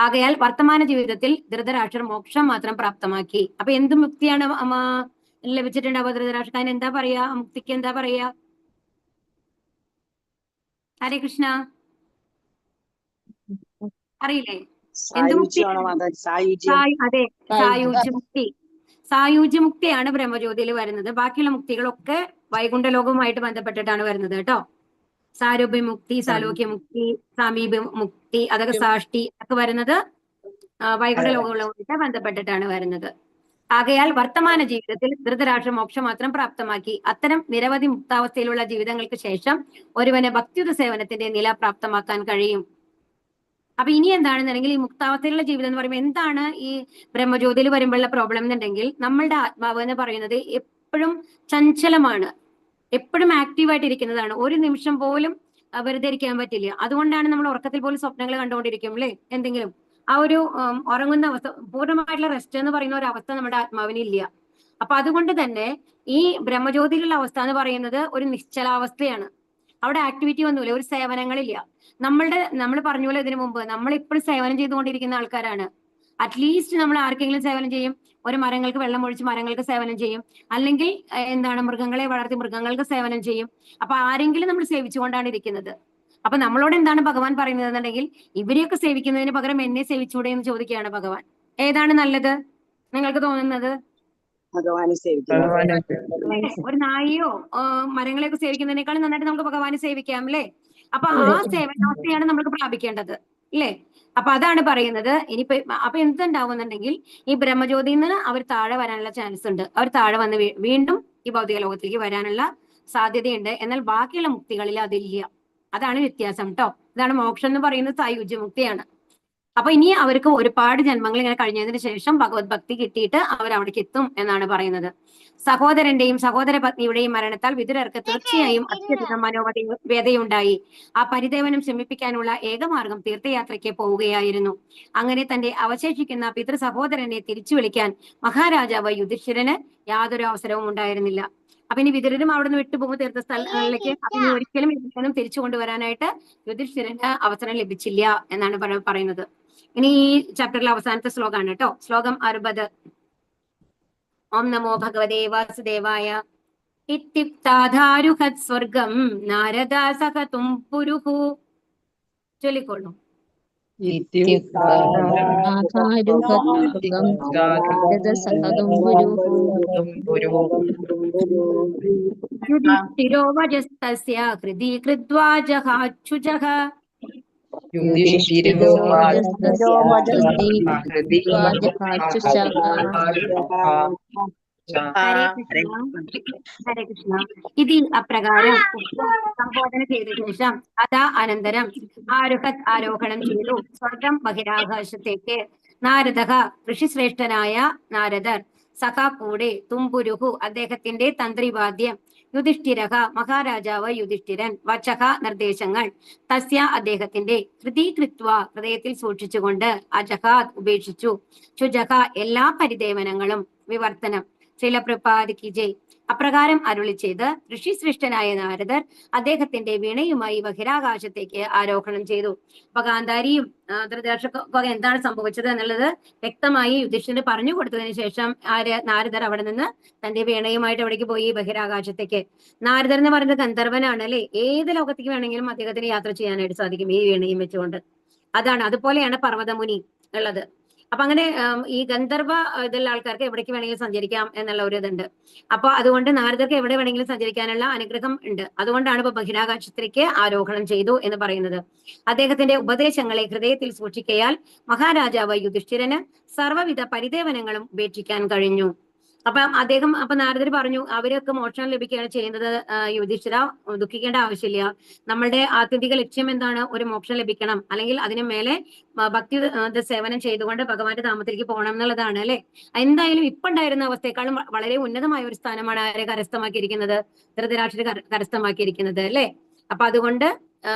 ആകയാൽ വർത്തമാന ജീവിതത്തിൽ ധൃതരാഷ്ട്രർ മോക്ഷം മാത്രം പ്രാപ്തമാക്കി. അപ്പൊ എന്ത് മുക്തിയാണ് ലഭിച്ചിട്ടുണ്ടാവുക ധൃതരാഷ്ട്രൻ? എന്താ പറയാ മുക്തിക്ക്? എന്താ പറയാ? ഹരേ കൃഷ്ണ അറിയില്ലേ? എന്ത് മുക്തി? അതെ, സായുജ്യമുക്തി. സായുജ്യമുക്തിയാണ് ബ്രഹ്മജ്യോതിയിൽ വരുന്നത്. ബാക്കിയുള്ള മുക്തികളൊക്കെ വൈകുണ്ഠലോകവുമായിട്ട് ബന്ധപ്പെട്ടിട്ടാണ് വരുന്നത് കേട്ടോ. സാരൂപ്യമുക്തി, സാലോക്യമുക്തി, സമീപമുക്തി, അതൊക്കെ സാഷ്ടി ഒക്കെ വരുന്നത് വൈകുണ്ഠലോകവുമായിട്ട് ബന്ധപ്പെട്ടിട്ടാണ് വരുന്നത്. ആകയാൽ വർത്തമാന ജീവിതത്തിൽ ധൃതരാഷ്ട്ര മോക്ഷം മാത്രം പ്രാപ്തമാക്കി. അത്തരം നിരവധി മുക്താവസ്ഥയിലുള്ള ജീവിതങ്ങൾക്ക് ശേഷം ഒരുവന് ഭക്തിയുത സേവനത്തിന്റെ നില പ്രാപ്തമാക്കാൻ കഴിയും. അപ്പൊ ഇനി എന്താണെന്നുണ്ടെങ്കിൽ ഈ മുക്താവസ്ഥയിലുള്ള ജീവിതം എന്ന് പറയുമ്പോൾ എന്താണ് ഈ ബ്രഹ്മജ്യോതിയിൽ വരുമ്പോഴുള്ള പ്രോബ്ലം എന്നുണ്ടെങ്കിൽ നമ്മളുടെ ആത്മാവ് എന്ന് പറയുന്നത് എപ്പോഴും ചഞ്ചലമാണ്, എപ്പോഴും ആക്റ്റീവായിട്ട് ഇരിക്കുന്നതാണ്. ഒരു നിമിഷം പോലും വെറുതെ ഇരിക്കാൻ പറ്റില്ല. അതുകൊണ്ടാണ് നമ്മൾ ഉറക്കത്തിൽ പോലും സ്വപ്നങ്ങൾ കണ്ടുകൊണ്ടിരിക്കും അല്ലെ. എന്തെങ്കിലും ആ ഒരു ഉറങ്ങുന്ന അവസ്ഥ, പൂർണ്ണമായിട്ടുള്ള റെസ്റ്റ് എന്ന് പറയുന്ന ഒരു അവസ്ഥ നമ്മുടെ ആത്മാവിന് ഇല്ല. അപ്പൊ അതുകൊണ്ട് തന്നെ ഈ ബ്രഹ്മജ്യോതിയിലുള്ള അവസ്ഥ എന്ന് പറയുന്നത് ഒരു നിശ്ചലാവസ്ഥയാണ്. അവിടെ ആക്ടിവിറ്റി ഒന്നുമില്ല, ഒരു സേവനങ്ങളില്ല. നമ്മൾ പറഞ്ഞ പോലെ ഇതിനു മുമ്പ് നമ്മൾ ഇപ്പോഴും സേവനം ചെയ്തുകൊണ്ടിരിക്കുന്ന ആൾക്കാരാണ്. അറ്റ്ലീസ്റ്റ് നമ്മൾ ആർക്കെങ്കിലും സേവനം ചെയ്യും, ഒരു മരങ്ങൾക്ക് വെള്ളം ഒഴിച്ച് മരങ്ങൾക്ക് സേവനം ചെയ്യും, അല്ലെങ്കിൽ എന്താണ് മൃഗങ്ങളെ വളർത്തി മൃഗങ്ങൾക്ക് സേവനം ചെയ്യും. അപ്പൊ ആരെങ്കിലും നമ്മൾ സേവിച്ചുകൊണ്ടാണ് ഇരിക്കുന്നത്. അപ്പൊ നമ്മളോട് എന്താണ് ഭഗവാൻ പറയുന്നത് എന്നുണ്ടെങ്കിൽ ഇവരെയൊക്കെ സേവിക്കുന്നതിന് പകരം എന്നെ സേവിച്ചൂടെ എന്ന് ചോദിക്കുകയാണ് ഭഗവാൻ. ഏതാണ് നല്ലത് നിങ്ങൾക്ക് തോന്നുന്നത്? ഒരു നായിയോ മരങ്ങളെയൊക്കെ സേവിക്കുന്നതിനേക്കാളും നന്നായിട്ട് നമുക്ക് ഭഗവാനെ സേവിക്കാം അല്ലെ. അപ്പൊ ആ സേവനാവസ്ഥയാണ് നമുക്ക് പ്രാപിക്കേണ്ടത് അല്ലേ. അപ്പൊ അതാണ് പറയുന്നത്. ഇനിയിപ്പോ അപ്പൊ എന്തുണ്ടാവുന്നുണ്ടെങ്കിൽ ഈ ബ്രഹ്മജ്യോതിയിൽ നിന്ന് അവർ താഴെ വരാനുള്ള ചാൻസ് ഉണ്ട്. അവർ താഴെ വന്ന് വീണ്ടും ഈ ഭൗതിക ലോകത്തിലേക്ക് വരാനുള്ള സാധ്യതയുണ്ട്. എന്നാൽ ബാക്കിയുള്ള മുക്തികളിൽ അതില്ല. അതാണ് വ്യത്യാസം കേട്ടോ. ഇതാണ് മോക്ഷം എന്ന് പറയുന്നത്, സായുജ്യ മുക്തിയാണ്. അപ്പൊ ഇനി അവർക്ക് ഒരുപാട് ജന്മങ്ങൾ ഇങ്ങനെ കഴിഞ്ഞതിന് ശേഷം ഭഗവത് ഭക്തി കിട്ടിയിട്ട് അവർ അവിടേക്ക് എത്തും എന്നാണ് പറയുന്നത്. സഹോദരന്റെയും സഹോദര പത്നിയുടെയും മരണത്താൽ വിതുരർക്ക് തീർച്ചയായും അത്യധികം മനോവേദയുണ്ടായി. ആ പരിദേവനം ശമിപ്പിക്കാനുള്ള ഏകമാർഗം തീർത്ഥയാത്രയ്ക്ക് പോവുകയായിരുന്നു. അങ്ങനെ തന്റെ അവശേഷിക്കുന്ന പിതൃ സഹോദരനെ തിരിച്ചു വിളിക്കാൻ മഹാരാജാവ് യുധിഷ്ഠിരന് യാതൊരു അവസരവും ഉണ്ടായിരുന്നില്ല. അപ്പൊ ഇനി വിതുരരും അവിടെ നിന്ന് വിട്ടുപോകും തീർത്ഥസ്ഥലങ്ങളിലേക്ക്. അതിന് ഒരിക്കലും ഇതിനും തിരിച്ചു കൊണ്ടുവരാനായിട്ട് യുധിഷ്ഠിരന് അവസരം ലഭിച്ചില്ല എന്നാണ് പറയുന്നത്. ഇനി ഈ ചാപ്റ്ററിലെ അവസാനത്തെ ശ്ലോകമാണ് കേട്ടോ. ശ്ലോകം 60. ഓം നമോ ഭഗവതേ വാസുദേവായ. ഇത്യുക്താധാരുഹത് സ്വർഗം നാരദ സഹതും പുരുഹു. ചൊല്ലിക്കൊള്ളു. യുധിഷ്ഠിരോ വജസ്തസ്യ ഹൃദി കൃത്വാ ജഹാച്യുജഃ. ഹരേ കൃഷ്ണ. ഇതിൽ അപ്രകാരം സംബോധന ചെയ്ത ശേഷം അതാ അനന്തരം ആരോഹണം ചെയ്തു സ്വർഗം ബഹിരാകാശത്തേക്ക്. നാരദഃ ഋഷിശ്രേഷ്ഠനായ നാരദർ, സഖ കൂടെ, തുംബുരുഹു അദ്ദേഹത്തിന്റെ തന്ത്രിവാദ്യം, യുധിഷ്ഠിരഃ മഹാരാജാവ് യുധിഷ്ഠിരൻ, വചഃ നിർദ്ദേശങ്ങൾ, തസ്യ അദ്ദേഹത്തിന്റെ, ഹൃദി കൃത്വ ഹൃദയത്തിൽ സൂക്ഷിച്ചുകൊണ്ട്, അജഹാത് ഉപേക്ഷിച്ചു, ചുജഹ എല്ലാ പരിദേവനങ്ങളും, വിവർത്തനം. ശ്രീല പ്രഭുപാദ് കി ജയ്. അപ്രകാരം അരുളി ചെയ്ത് ഋഷിശ്രേഷ്ഠനായ നാരദർ അദ്ദേഹത്തിന്റെ വീണയുമായി ബഹിരാകാശത്തേക്ക് ആരോഹണം ചെയ്തു. അപ്പൊ ഗാന്ധാരിയും ധൃതരാഷ്ട്രർക്കൊക്കെ എന്താണ് സംഭവിച്ചത് എന്നുള്ളത് വ്യക്തമായി യുധിഷ്ഠിരന് പറഞ്ഞു കൊടുത്തതിന് ശേഷം നാരദർ അവിടെ നിന്ന് തന്റെ വീണയുമായിട്ട് എവിടേക്ക് പോയി? ബഹിരാകാശത്തേക്ക്. നാരദർ എന്ന് പറയുന്നത് ഗന്ധർവനാണ് അല്ലെ. ഏത് ലോകത്തേക്ക് വേണമെങ്കിലും അദ്ദേഹത്തിന് യാത്ര ചെയ്യാനായിട്ട് സാധിക്കും ഈ വീണയും വെച്ചുകൊണ്ട്. അതാണ്, അതുപോലെയാണ് പർവ്വതമുനി ഉള്ളത്. അപ്പൊ അങ്ങനെ ഈ ഗന്ധർവ ഇതുള്ള ആൾക്കാർക്ക് എവിടേക്ക് വേണമെങ്കിലും സഞ്ചരിക്കാം എന്നുള്ള ഒരു ഇതുണ്ട്. അപ്പൊ അതുകൊണ്ട് നാരദർക്ക് എവിടെ വേണമെങ്കിലും സഞ്ചരിക്കാനുള്ള അനുഗ്രഹം ഉണ്ട്. അതുകൊണ്ടാണ് ഇപ്പൊ ബഹിരാകാശത്തേക്ക് ആരോഹണം ചെയ്തു എന്ന് പറയുന്നത്. അദ്ദേഹത്തിന്റെ ഉപദേശങ്ങളെ ഹൃദയത്തിൽ സൂക്ഷിക്കയാൽ മഹാരാജാവ് യുധിഷ്ഠിരന് സർവ്വവിധ പരിദേവനങ്ങളും ഉപേക്ഷിക്കാൻ കഴിഞ്ഞു. അപ്പൊ നാരദർ പറഞ്ഞു, അവരൊക്കെ മോക്ഷം ലഭിക്കുകയാണ് ചെയ്യുന്നത്. യുധിഷ്ഠിര, ദുഃഖിക്കേണ്ട ആവശ്യമില്ല. നമ്മളുടെ ആത്യന്തിക ലക്ഷ്യം എന്താണ്? ഒരു മോക്ഷം ലഭിക്കണം, അല്ലെങ്കിൽ അതിന് മേലെ ഭക്തി സേവനം ചെയ്തുകൊണ്ട് ഭഗവാന്റെ ധാമത്തിലേക്ക് പോകണം എന്നുള്ളതാണ് അല്ലെ. എന്തായാലും ഇപ്പൊ ഉണ്ടായിരുന്ന അവസ്ഥയെക്കാളും വളരെ ഉന്നതമായ ഒരു സ്ഥാനമാണ് ആരെ കരസ്ഥമാക്കിയിരിക്കുന്നത്? ധൃതരാഷ്ട്രർ കരസ്ഥമാക്കിയിരിക്കുന്നത് അല്ലെ. അപ്പൊ അതുകൊണ്ട്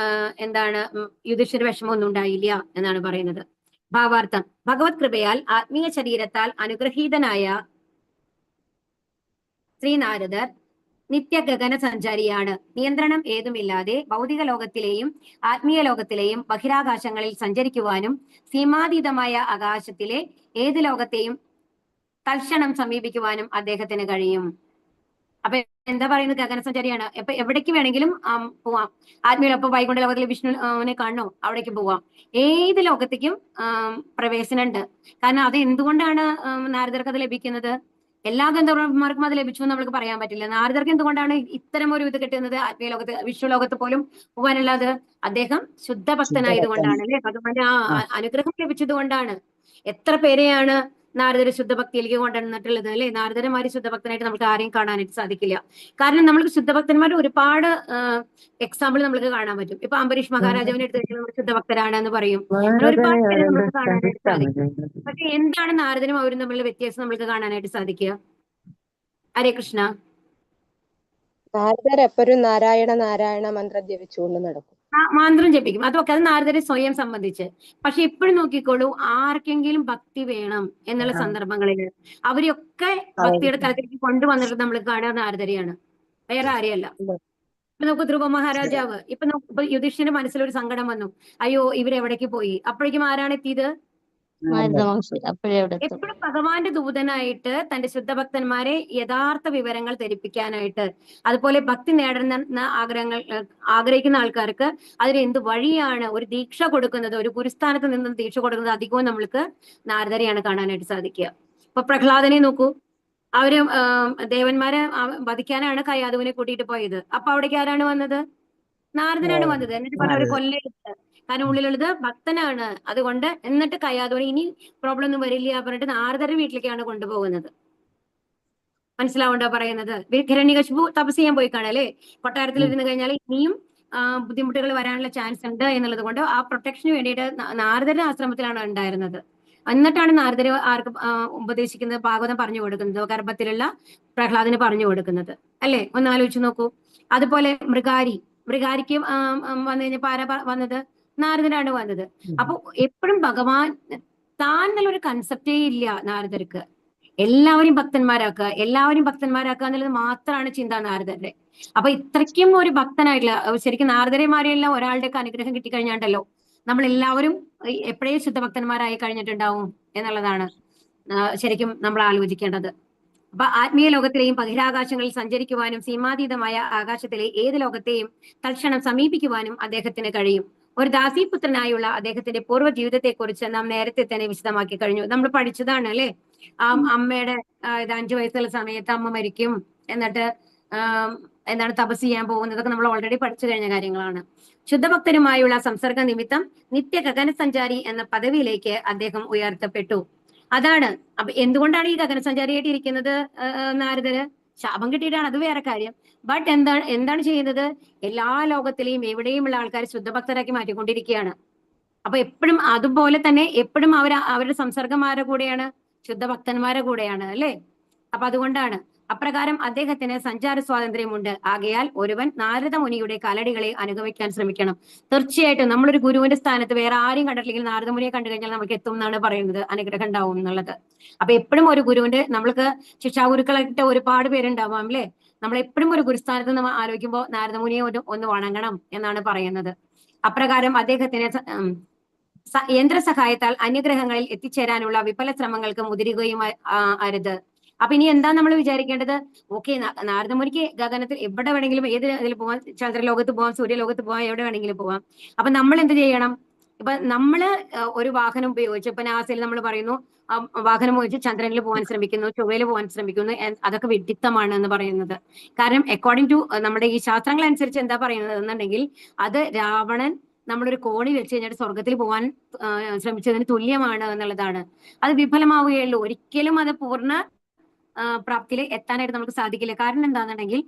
എന്താണ്, യുധിഷ്ഠിര വിഷമമൊന്നും ഉണ്ടായില്ല എന്നാണ് പറയുന്നത്. ഭാവാർത്ഥം: ഭഗവത് കൃപയാൽ ആത്മീയ ശരീരത്താൽ അനുഗ്രഹീതനായ ശ്രീനാരദർ നിത്യ ഗഗന സഞ്ചാരിയാണ്. നിയന്ത്രണം ഏതുമില്ലാതെ ഭൗതിക ലോകത്തിലെയും ആത്മീയ ലോകത്തിലെയും ബഹിരാകാശങ്ങളിൽ സഞ്ചരിക്കുവാനും സീമാതീതമായ ആകാശത്തിലെ ഏത് ലോകത്തെയും തൽക്ഷണം സമീപിക്കുവാനും അദ്ദേഹത്തിന് കഴിയും. അപ്പൊ എന്താ പറയുന്നത്? ഗഗന സഞ്ചാരിയാണ്. ഇപ്പൊ എവിടേക്ക് വേണമെങ്കിലും പോവാം. ആത്മീയ, ഇപ്പൊ വൈകുണ്ഠ ലോകത്തിലെ വിഷ്ണുവിനെ കാണണോ? അവിടേക്ക് പോവാം. ഏത് ലോകത്തേക്കും പ്രവേശനം ഉണ്ട്. കാരണം അത് എന്തുകൊണ്ടാണ് നാരദർക്ക് അത് ലഭിക്കുന്നത്? എല്ലാ ഗന്ധർവന്മാർക്കും അത് ലഭിച്ചു എന്ന് നമുക്ക് പറയാൻ പറ്റില്ല. നാരദർക്ക് എന്തുകൊണ്ടാണ് ഇത്തരം ഒരു ഇത് കിട്ടുന്നത്? ആത്മീയ ലോകത്ത്, വിഷ്ണു ലോകത്ത് പോലും പോകാനുള്ളത് അദ്ദേഹം ശുദ്ധഭക്തനായതുകൊണ്ടാണ് അല്ലെ. ഭഗവാന്റെ അനുഗ്രഹം ലഭിച്ചത് കൊണ്ടാണ്. എത്ര പേരെയാണ് നാരദർ ശുദ്ധഭക്തിയിലേക്ക് കൊണ്ടുവന്നിട്ടുള്ളത് അല്ലെ. നാരദരമാരി ശുദ്ധഭക്തനായിട്ട് നമുക്ക് ആരെയും കാണാനായിട്ട് സാധിക്കില്ല. കാരണം നമ്മൾക്ക് ശുദ്ധഭക്തന്മാർ ഒരുപാട് എക്സാമ്പിൾ നമുക്ക് കാണാൻ പറ്റും. ഇപ്പൊ അംബരീഷ് മഹാരാജാവിനെ എടുത്ത് നമ്മൾ ശുദ്ധഭക്തരാണ് എന്ന് പറയും. ഒരുപാട് പേരെ നമുക്ക് കാണാനായിട്ട് സാധിക്കും. പക്ഷെ എന്താണ് നാരദനും അവരും തമ്മിലുള്ള വ്യത്യാസം നമ്മൾക്ക് കാണാനായിട്ട് സാധിക്കുക? ഹരേ കൃഷ്ണ. നാരദർ എപ്പോഴും നാരായണ നാരായണ മന്ത്രം ജപിച്ചുകൊണ്ട് നടക്കും. മന്ത്രം ജപിക്കും. അതൊക്കെ അത് നാരദരെ സ്വയം സംബന്ധിച്ച്. പക്ഷെ ഇപ്പോഴും നോക്കിക്കോളൂ, ആർക്കെങ്കിലും ഭക്തി വേണം എന്നുള്ള സന്ദർഭങ്ങളിൽ അവരെയൊക്കെ ഭക്തിയുടെ തലത്തിലേക്ക് കൊണ്ടുവന്നിട്ട് നമ്മൾ കാണുക നാരദരെയാണ്, വേറെ ആരെയല്ല. ഇപ്പൊ നമുക്ക് ധ്രുവ മഹാരാജാവ്, ഇപ്പൊ യുധിഷ്ഠിരന്റെ മനസ്സിലൊരു സങ്കടം വന്നു, അയ്യോ ഇവരെവിടേക്ക് പോയി. അപ്പോഴേക്കും ആരാണ് എത്തിയത്? എപ്പോഴും ഭഗവാന്റെ ദൂതനായിട്ട് തന്റെ ശുദ്ധഭക്തന്മാരെ യഥാർത്ഥ വിവരങ്ങൾ ധരിപ്പിക്കാനായിട്ട്, അതുപോലെ ഭക്തി നേടുന്ന ആഗ്രഹിക്കുന്ന ആൾക്കാർക്ക് അതിന് എന്ത് വഴിയാണ് ഒരു ദീക്ഷ കൊടുക്കുന്നത്, ഒരു ഗുരുസ്ഥാനത്ത് നിന്ന് ദീക്ഷ കൊടുക്കുന്നത് അധികവും നമ്മൾക്ക് നാരദരെയാണ് കാണാനായിട്ട് സാധിക്കുക. ഇപ്പൊ പ്രഹ്ലാദനെ നോക്കൂ, അവര് ദേവന്മാരെ വധിക്കാനാണ് കയാതുവിനെ കൂട്ടിയിട്ട് പോയത്. അപ്പൊ അവിടേക്ക് ആരാണ് വന്നത്? നാരദനാണ് വന്നത്. എന്നിട്ട് പറഞ്ഞ അവര് കൊല്ലരുത്, കാരണം ഉള്ളിലുള്ളത് ഭക്തനാണ്, അതുകൊണ്ട്. എന്നിട്ട് കയാതുവിനെ ഇനി പ്രോബ്ലം ഒന്നും വരില്ല പറഞ്ഞിട്ട് നാരദരുടെ വീട്ടിലേക്കാണ് കൊണ്ടുപോകുന്നത്. മനസ്സിലാവുണ്ടോ പറയുന്നത്? ഹിരണ്യകശിപു തപസ് ചെയ്യാൻ പോയി കാണല്ലേ, കൊട്ടാരത്തിൽ ഇരുന്ന് കഴിഞ്ഞാൽ ഇനിയും ബുദ്ധിമുട്ടുകൾ വരാനുള്ള ചാൻസ് ഉണ്ട് എന്നുള്ളത് കൊണ്ട് ആ പ്രൊട്ടക്ഷന് വേണ്ടിയിട്ട് നാരദരുടെ ആശ്രമത്തിലാണ് ഉണ്ടായിരുന്നത്. എന്നിട്ടാണ് നാരദര് ആർക്ക് ഉപദേശിക്കുന്നത്? ഭാഗവതം പറഞ്ഞു കൊടുക്കുന്നത്, ഗർഭത്തിലുള്ള പ്രഹ്ലാദന് പറഞ്ഞു കൊടുക്കുന്നത് അല്ലെ. ഒന്ന് ആലോചിച്ച് നോക്കൂ. അതുപോലെ മൃഗാരിക്ക് വന്നു കഴിഞ്ഞപ്പോ ആരാ വന്നത്? നാരദനാണ് വന്നത്. അപ്പൊ എപ്പോഴും ഭഗവാൻ താൻ എന്നുള്ളൊരു കൺസെപ്റ്റേ ഇല്ല നാരദർക്ക്. എല്ലാവരും ഭക്തന്മാരാക്കുക എന്നുള്ളത് മാത്രമാണ് ചിന്ത നാരദരുടെ. അപ്പൊ ഇത്രയ്ക്കും ഒരു ഭക്തനായിട്ടുള്ള, ശരിക്കും നാരദരെമാരെല്ലാം ഒരാളുടെയൊക്കെ അനുഗ്രഹം കിട്ടിക്കഴിഞ്ഞാണ്ടല്ലോ നമ്മൾ എല്ലാവരും എപ്പോഴേ ശുദ്ധഭക്തന്മാരായി കഴിഞ്ഞിട്ടുണ്ടാവും എന്നുള്ളതാണ് ശരിക്കും നമ്മൾ ആലോചിക്കേണ്ടത്. അപ്പൊ ആത്മീയ ലോകത്തിലെയും ബഹിരാകാശങ്ങളിൽ സഞ്ചരിക്കുവാനും സീമാതീതമായ ആകാശത്തിലെ ഏത് ലോകത്തെയും തൽക്ഷണം സമീപിക്കുവാനും അദ്ദേഹത്തിന് കഴിയും. ഒരു ദാസീപുത്രനായുള്ള അദ്ദേഹത്തിന്റെ പൂർവ്വ ജീവിതത്തെക്കുറിച്ച് നാം നേരത്തെ തന്നെ വിശദമാക്കി കഴിഞ്ഞു. നമ്മൾ പഠിച്ചതാണ് അല്ലെ. അമ്മയുടെ 5 വയസ്സുള്ള സമയത്ത് അമ്മ മരിക്കും, എന്നിട്ട് എന്താണ് തപസ് ചെയ്യാൻ പോകുന്നതൊക്കെ നമ്മൾ ഓൾറെഡി പഠിച്ചു കഴിഞ്ഞ കാര്യങ്ങളാണ്. ശുദ്ധഭക്തരുമായുള്ള സംസർഗ നിമിത്തം നിത്യ ഗഗനസഞ്ചാരി എന്ന പദവിയിലേക്ക് അദ്ദേഹം ഉയർത്തപ്പെട്ടു. അതാണ്. അപ്പൊ എന്തുകൊണ്ടാണ് ഈ ഗഗനസഞ്ചാരിയായിട്ട് ഇരിക്കുന്നത് നാരദര്? ശാപം കിട്ടിയിട്ടാണ്, അത് വേറെ കാര്യം. ബട്ട് എന്താണ് ചെയ്യുന്നത്? എല്ലാ ലോകത്തിലെയും എവിടെയുമുള്ള ആൾക്കാരെ ശുദ്ധഭക്തരാക്കി മാറ്റിക്കൊണ്ടിരിക്കുകയാണ്. അപ്പൊ എപ്പോഴും അതുപോലെ തന്നെ എപ്പോഴും അവരുടെ സംസർഗം ആരുടെ കൂടെയാണ്? ശുദ്ധഭക്തന്മാരുടെ കൂടെയാണ് അല്ലെ. അപ്പൊ അതുകൊണ്ടാണ്. അപ്രകാരം അദ്ദേഹത്തിന് സഞ്ചാര സ്വാതന്ത്ര്യമുണ്ട്. ആകയാൽ ഒരുവൻ നാരദ മുനിയുടെ കാലടികളെ അനുഗമിക്കാൻ ശ്രമിക്കണം. തീർച്ചയായിട്ടും നമ്മളൊരു ഗുരുവിന്റെ സ്ഥാനത്ത് വേറെ ആരെയും കണ്ടിട്ടില്ലെങ്കിൽ നാരദ മുനിയെ കണ്ടു കഴിഞ്ഞാൽ നമുക്ക് എത്തും എന്നാണ് പറയുന്നത്, അനുഗ്രഹം ഉണ്ടാവും എന്നുള്ളത്. അപ്പൊ എപ്പോഴും ഒരു ഗുരുവിന്റെ, നമ്മൾക്ക് ശിക്ഷാഗുരുക്കളായിട്ട് ഒരുപാട് പേരുണ്ടാവാം അല്ലെ, നമ്മൾ എപ്പോഴും ഒരു ഗുരുസ്ഥാനത്ത് നമ്മൾ ആലോചിക്കുമ്പോൾ നാരദ മുനിയെ ഒന്ന് വണങ്ങണം എന്നാണ് പറയുന്നത്. അപ്രകാരം അദ്ദേഹത്തിന് യന്ത്രസഹായത്താൽ അന്യഗ്രഹങ്ങളിൽ എത്തിച്ചേരാനുള്ള വിഫല ശ്രമങ്ങൾക്ക് മുതിരുകയും അരുത്. അപ്പൊ ഇനി എന്താ നമ്മൾ വിചാരിക്കേണ്ടത്? ഓക്കെ, നാരദമുനിക്ക് ഗഗനത്തിൽ എവിടെ വേണമെങ്കിലും ഏത് ഇതിൽ പോവാം, ചന്ദ്രലോകത്ത് പോവാം, സൂര്യലോകത്ത് പോവാം, എവിടെ വേണമെങ്കിലും പോവാം. അപ്പൊ നമ്മൾ എന്ത് ചെയ്യണം? ഇപ്പൊ നമ്മള് ഒരു വാഹനം ഉപയോഗിച്ച്, ഇപ്പൊ നാസയിൽ നമ്മൾ പറയുന്നു വാഹനം ഉപയോഗിച്ച് ചന്ദ്രനിൽ പോകാൻ ശ്രമിക്കുന്നു, ചൊവ്വയിൽ പോകാൻ ശ്രമിക്കുന്നു, അതൊക്കെ വിഡ്ഢിത്തമാണ് എന്ന് പറയുന്നത്. കാരണം അക്കോർഡിംഗ് ടു നമ്മുടെ ഈ ശാസ്ത്രങ്ങൾ അനുസരിച്ച് എന്താ പറയുന്നത് എന്നുണ്ടെങ്കിൽ, അത് രാവണൻ നമ്മളൊരു കോണി വെച്ച് കഴിഞ്ഞിട്ട് സ്വർഗത്തിൽ പോകാൻ ശ്രമിച്ചതിന് തുല്യമാണ് എന്നുള്ളതാണ്. അത് വിഫലമാവുകയുള്ളൂ, ഒരിക്കലും അത് പൂർണ്ണ പ്രാപ്തിയിൽ എത്താനായിട്ട് നമുക്ക് സാധിക്കില്ല. കാരണം എന്താണെന്നുണ്ടെങ്കിൽ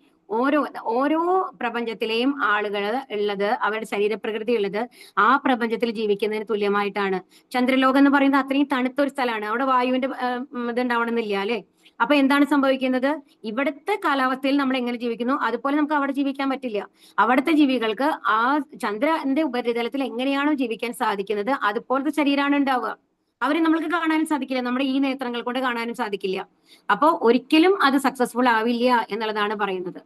ഓരോ പ്രപഞ്ചത്തിലെയും ആളുകൾ ഉള്ളത്, അവരുടെ ശരീരപ്രകൃതി ഉള്ളത് ആ പ്രപഞ്ചത്തിൽ ജീവിക്കുന്നതിന് തുല്യമായിട്ടാണ്. ചന്ദ്രലോകം എന്ന് പറയുന്നത് അത്രയും തണുത്തൊരു സ്ഥലമാണ്, അവിടെ വായുവിന്റെ ഇതുണ്ടാവണമെന്നില്ല അല്ലെ. അപ്പൊ എന്താണ് സംഭവിക്കുന്നത്? ഇവിടുത്തെ കാലാവസ്ഥയിൽ നമ്മൾ എങ്ങനെ ജീവിക്കുന്നു അതുപോലെ നമുക്ക് അവിടെ ജീവിക്കാൻ പറ്റില്ല. അവിടുത്തെ ജീവികൾക്ക് ആ ചന്ദ്രന്റെ ഉപരിതലത്തിൽ എങ്ങനെയാണോ ജീവിക്കാൻ സാധിക്കുന്നത് അതുപോലത്തെ ശരീരമാണ് ഉണ്ടാവുക. അവരെ നമ്മൾക്ക് കാണാനും സാധിക്കില്ല, നമ്മുടെ ഈ നേത്രങ്ങൾ കൊണ്ട് കാണാനും സാധിക്കില്ല. അപ്പോ ഒരിക്കലും അത് സക്സസ്ഫുൾ ആവില്ല എന്നുള്ളതാണ് പറയുന്നത്.